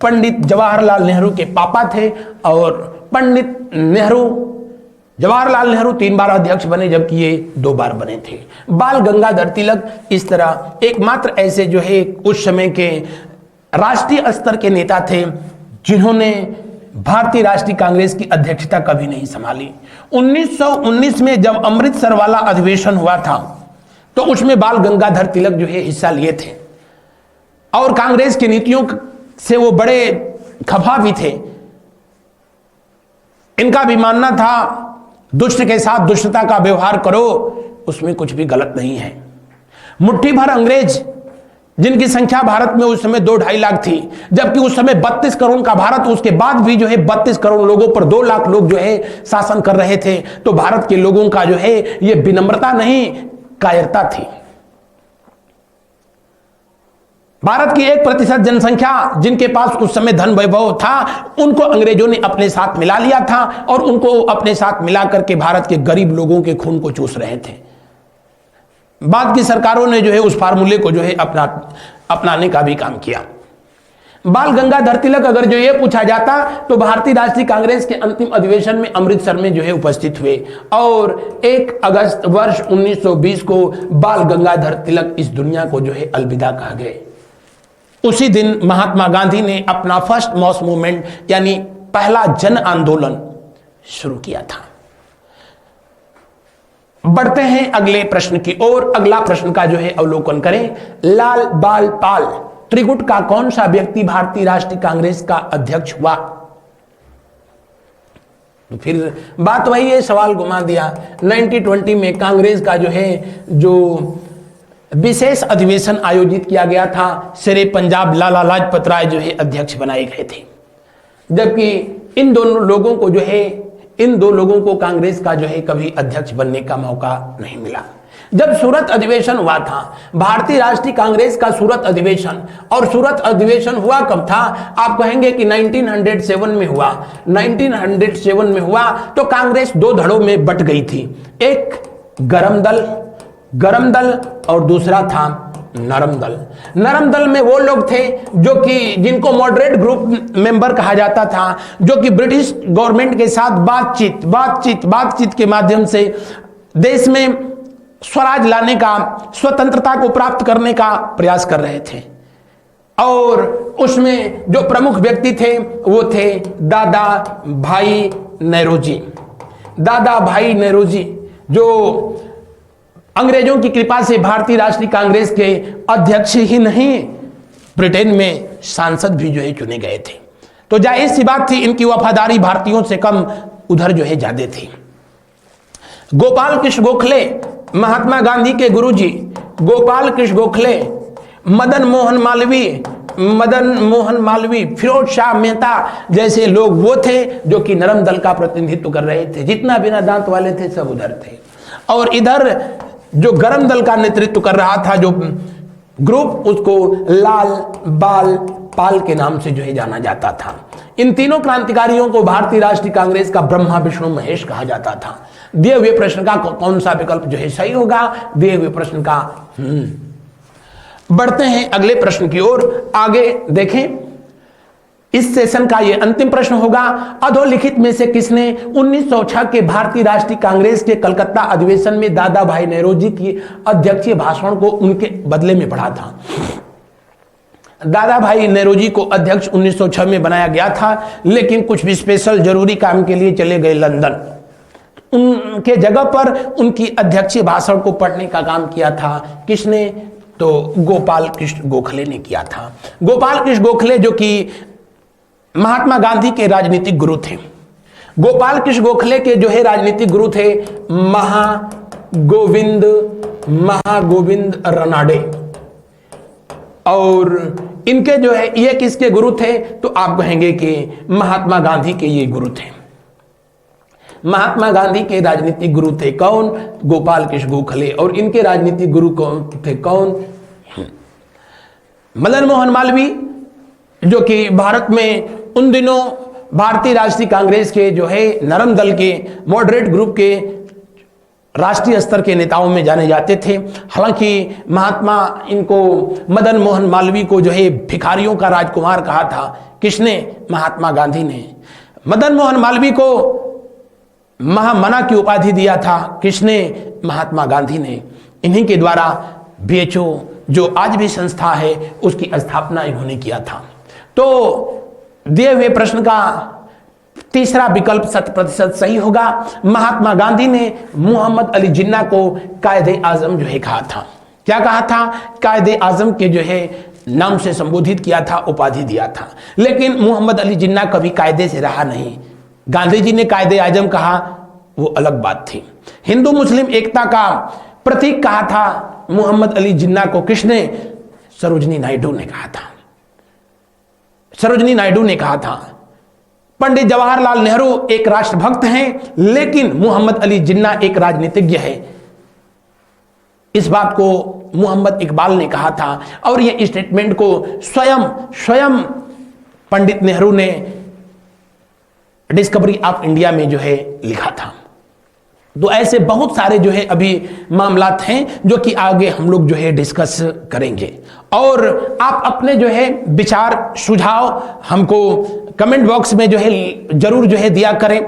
पंडित जवाहरलाल नेहरू के पापा थे और पंडित जवाहरलाल नेहरू 3 बार अध्यक्ष बने, जबकि ये 2 बार बने थे। बाल गंगाधर तिलक इस तरह एकमात्र ऐसे जो है उस समय के राष्ट्रीय स्तर के नेता थे जिन्होंने भारतीय राष्ट्रीय कांग्रेस की अध्यक्षता कभी नहीं संभाली। 1919 में जब अमृतसर वाला अधिवेशन हुआ था तो उसमें बाल गंगाधर तिलक जो है हिस्सा लिए थे और कांग्रेस की नीतियों से वो बड़े खफा भी थे। इनका भी मानना था दुष्ट के साथ दुष्टता का व्यवहार करो, उसमें कुछ भी गलत नहीं है। मुट्ठी भर अंग्रेज, जिनकी संख्या भारत में उस समय 2-2.5 लाख थी, जबकि उस समय 32 करोड़ का भारत, उसके बाद भी जो है 32 करोड़ लोगों पर 2 लाख लोग जो है शासन कर रहे थे। तो भारत के लोगों का जो है ये विनम्रता नहीं, कायरता थी। भारत की 1% जनसंख्या जिनके पास उस समय धन वैभव था, उनको अंग्रेजों ने अपने साथ मिला लिया था और उनको अपने साथ मिला करके भारत के गरीब लोगों के खून को चूस रहे थे। बाद की सरकारों ने जो है उस फार्मूले को जो है अपनाने का भी काम किया। बाल गंगाधर तिलक अगर जो ये पूछा जाता तो भारतीय राष्ट्रीय कांग्रेस के अंतिम अधिवेशन में अमृतसर में जो है उपस्थित हुए और 1 अगस्त वर्ष 1920 को बाल गंगाधर तिलक इस दुनिया को जो है अलविदा कह गए। उसी दिन महात्मा गांधी ने अपना फर्स्ट मास मूवमेंट यानी पहला जन आंदोलन शुरू किया था। बढ़ते हैं अगले प्रश्न की ओर। अगला प्रश्न का जो है अवलोकन करें। लाल बाल पाल त्रिगुट का कौन सा व्यक्ति भारतीय राष्ट्रीय कांग्रेस का अध्यक्ष हुआ? तो फिर बात वही है, सवाल घुमा दिया। 1920 में कांग्रेस का जो है जो विशेष अधिवेशन आयोजित किया गया था, शेरे पंजाब लाला लाजपत राय जो है अध्यक्ष बनाए गए थे। जबकि इन दोनों लोगों को जो है, इन दो लोगों को कांग्रेस का जो है कभी अध्यक्ष बनने का मौका नहीं मिला। जब सूरत अधिवेशन हुआ था, भारतीय राष्ट्रीय कांग्रेस का सूरत अधिवेशन, और सूरत अधिवेशन हुआ कब था? आप कहेंगे कि 1907 में हुआ। 1907 में हुआ तो कांग्रेस दो धड़ों में बट गई थी, एक गरम दल और दूसरा था नरम दल। नरम दल में वो लोग थे जो कि जिनको मॉडरेट ग्रुप मेंबर कहा जाता था, जो कि ब्रिटिश गवर्नमेंट के साथ बातचीत के माध्यम से देश में स्वराज लाने का, स्वतंत्रता को प्राप्त करने का प्रयास कर रहे थे। और उसमें जो प्रमुख व्यक्ति थे वो थे दादा भाई नेहरूजी। दादा भाई नेहरूजी जो अंग्रेजों की कृपा से भारतीय राष्ट्रीय कांग्रेस के अध्यक्ष ही नहीं, ब्रिटेन में सांसद भी जो है चुने गए थे। तो जाहिर सी बात थी इनकी वफादारी भारतीयों से कम उधर जो है ज्यादा थी। गोपाल कृष्ण गोखले, महात्मा गांधी के गुरुजी गोपाल कृष्ण गोखले, मदन मोहन मालवीय, फिरोज शाह मेहता जैसे लोग वो थे जो कि नरम दल का प्रतिनिधित्व कर रहे थे। जितना बिना दांत वाले थे सब उधर थे। और इधर जो गरम दल का नेतृत्व कर रहा था जो ग्रुप, उसको लाल बाल पाल के नाम से जो है जाना जाता था। इन तीनों क्रांतिकारियों को भारतीय राष्ट्रीय कांग्रेस का ब्रह्मा विष्णु महेश कहा जाता था। दिए हुए प्रश्न का कौन सा विकल्प जो है सही होगा? दिए हुए प्रश्न का बढ़ते हैं अगले प्रश्न की ओर। आगे देखें, इस सेशन का यह अंतिम प्रश्न होगा। अधोलिखित में से किसने 1906 के भारतीय राष्ट्रीय कांग्रेस के कलकत्ता अधिवेशन में दादा भाई नेहरूजी की अध्यक्षीय भाषण को उनके बदले में पढ़ा था? दादा भाई नेहरूजी को अध्यक्ष 1906 में बनाया गया था, लेकिन कुछ भी स्पेशल जरूरी काम के लिए चले गए लंदन। उनके जगह पर उनकी अध्यक्षीय भाषण को पढ़ने का काम किया था किसने? तो गोपाल कृष्ण गोखले ने किया था। गोपाल कृष्ण गोखले जो कि महात्मा गांधी के राजनीतिक गुरु थे। गोपाल कृष्ण गोखले के जो है राजनीतिक गुरु थे महागोविंद रनाडे। और इनके जो है ये किसके गुरु थे? तो आप कहेंगे कि महात्मा गांधी के ये गुरु थे। महात्मा गांधी के राजनीतिक गुरु थे कौन? गोपाल कृष्ण गोखले। और इनके राजनीतिक गुरु कौन थे? कौन? मदन मोहन मालवीय, जो कि भारत में उन दिनों भारतीय राष्ट्रीय कांग्रेस के जो है नरम दल के मॉडरेट ग्रुप के राष्ट्रीय स्तर के नेताओं में जाने जाते थे। हालांकि महात्मा इनको मदन मोहन मालवीय को जो है भिखारियों का राजकुमार कहा था। किसने? महात्मा गांधी ने। मदन मोहन मालवीय को महामना की उपाधि दिया था किसने? महात्मा गांधी ने। इन्हीं के द्वारा बीएचओ जो आज भी संस्था है उसकी स्थापना इन्होंने किया था। तो दिए हुए प्रश्न का तीसरा विकल्प 100% सही होगा। महात्मा गांधी ने मोहम्मद अली जिन्ना को कायदे आजम जो है कहा था। क्या कहा था? कायदे आजम के जो है नाम से संबोधित किया था, उपाधि दिया था। लेकिन मोहम्मद अली जिन्ना कभी कायदे से रहा नहीं। गांधी जी ने कायदे आजम कहा, वो अलग बात थी। हिंदू मुस्लिम एकता का प्रतीक कहा था मोहम्मद अली जिन्ना को किसने? सरोजनी नायडू ने कहा था। सरोजनी नायडू ने कहा था। पंडित जवाहरलाल नेहरू एक राष्ट्रभक्त हैं, लेकिन मोहम्मद अली जिन्ना एक राजनीतिज्ञ है। इस बात को मोहम्मद इकबाल ने कहा था। और यह स्टेटमेंट को स्वयं पंडित नेहरू ने डिस्कवरी ऑफ इंडिया में जो है लिखा था। तो ऐसे बहुत सारे जो है अभी मामलात हैं जो कि आगे हम लोग जो है डिस्कस करेंगे। और आप अपने जो है विचार सुझाव हमको कमेंट बॉक्स में जो है जरूर जो है दिया करें।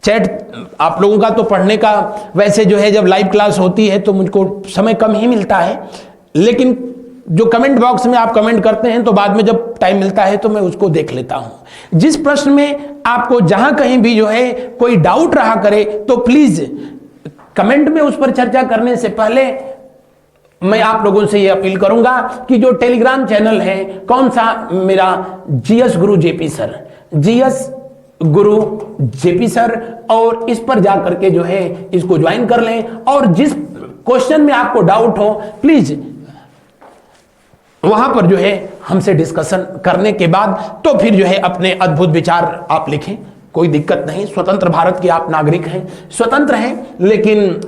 चैट आप लोगों का तो पढ़ने का वैसे जो है जब लाइव क्लास होती है तो मुझको समय कम ही मिलता है, लेकिन जो कमेंट बॉक्स में आप कमेंट करते हैं तो बाद में जब टाइम मिलता है तो मैं उसको देख लेता हूं। जिस प्रश्न में आपको जहां कहीं भी जो है कोई डाउट रहा करे तो प्लीज कमेंट में उस पर चर्चा करने से पहले मैं आप लोगों से यह अपील करूंगा कि जो टेलीग्राम चैनल है, कौन सा मेरा जीएस गुरु जेपी सर, जीएस गुरु जेपी सर, और इस पर जाकर के जो है इसको ज्वाइन कर लें। और जिस क्वेश्चन में आपको डाउट हो प्लीज वहां पर जो है हमसे डिस्कशन करने के बाद तो फिर जो है अपने अद्भुत विचार आप लिखें, कोई दिक्कत नहीं। स्वतंत्र भारत के आप नागरिक हैं, स्वतंत्र हैं, लेकिन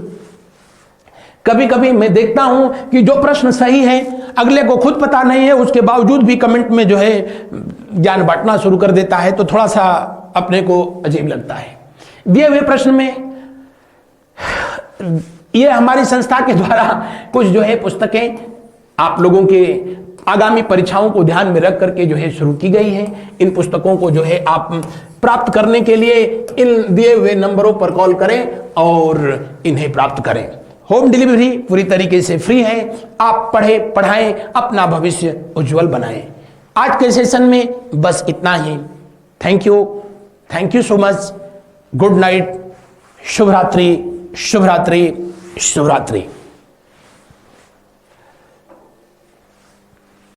कभी कभी मैं देखता हूं कि जो प्रश्न सही है अगले को खुद पता नहीं है, उसके बावजूद भी कमेंट में जो है ज्ञान बांटना शुरू कर देता है, तो थोड़ा सा अपने को अजीब लगता है। दिए हुए प्रश्न में ये हमारी संस्था के द्वारा कुछ जो है पुस्तकें आप लोगों के आगामी परीक्षाओं को ध्यान में रख करके जो है शुरू की गई है। इन पुस्तकों को जो है आप प्राप्त करने के लिए इन दिए हुए नंबरों पर कॉल करें और इन्हें प्राप्त करें। होम डिलीवरी पूरी तरीके से फ्री है। आप पढ़े पढ़ाएं, अपना भविष्य उज्जवल बनाएं। आज के सेशन में बस इतना ही। Thank you so much. Good night, शुभ रात्रि, शुभ रात्रि, शुभ रात्रि।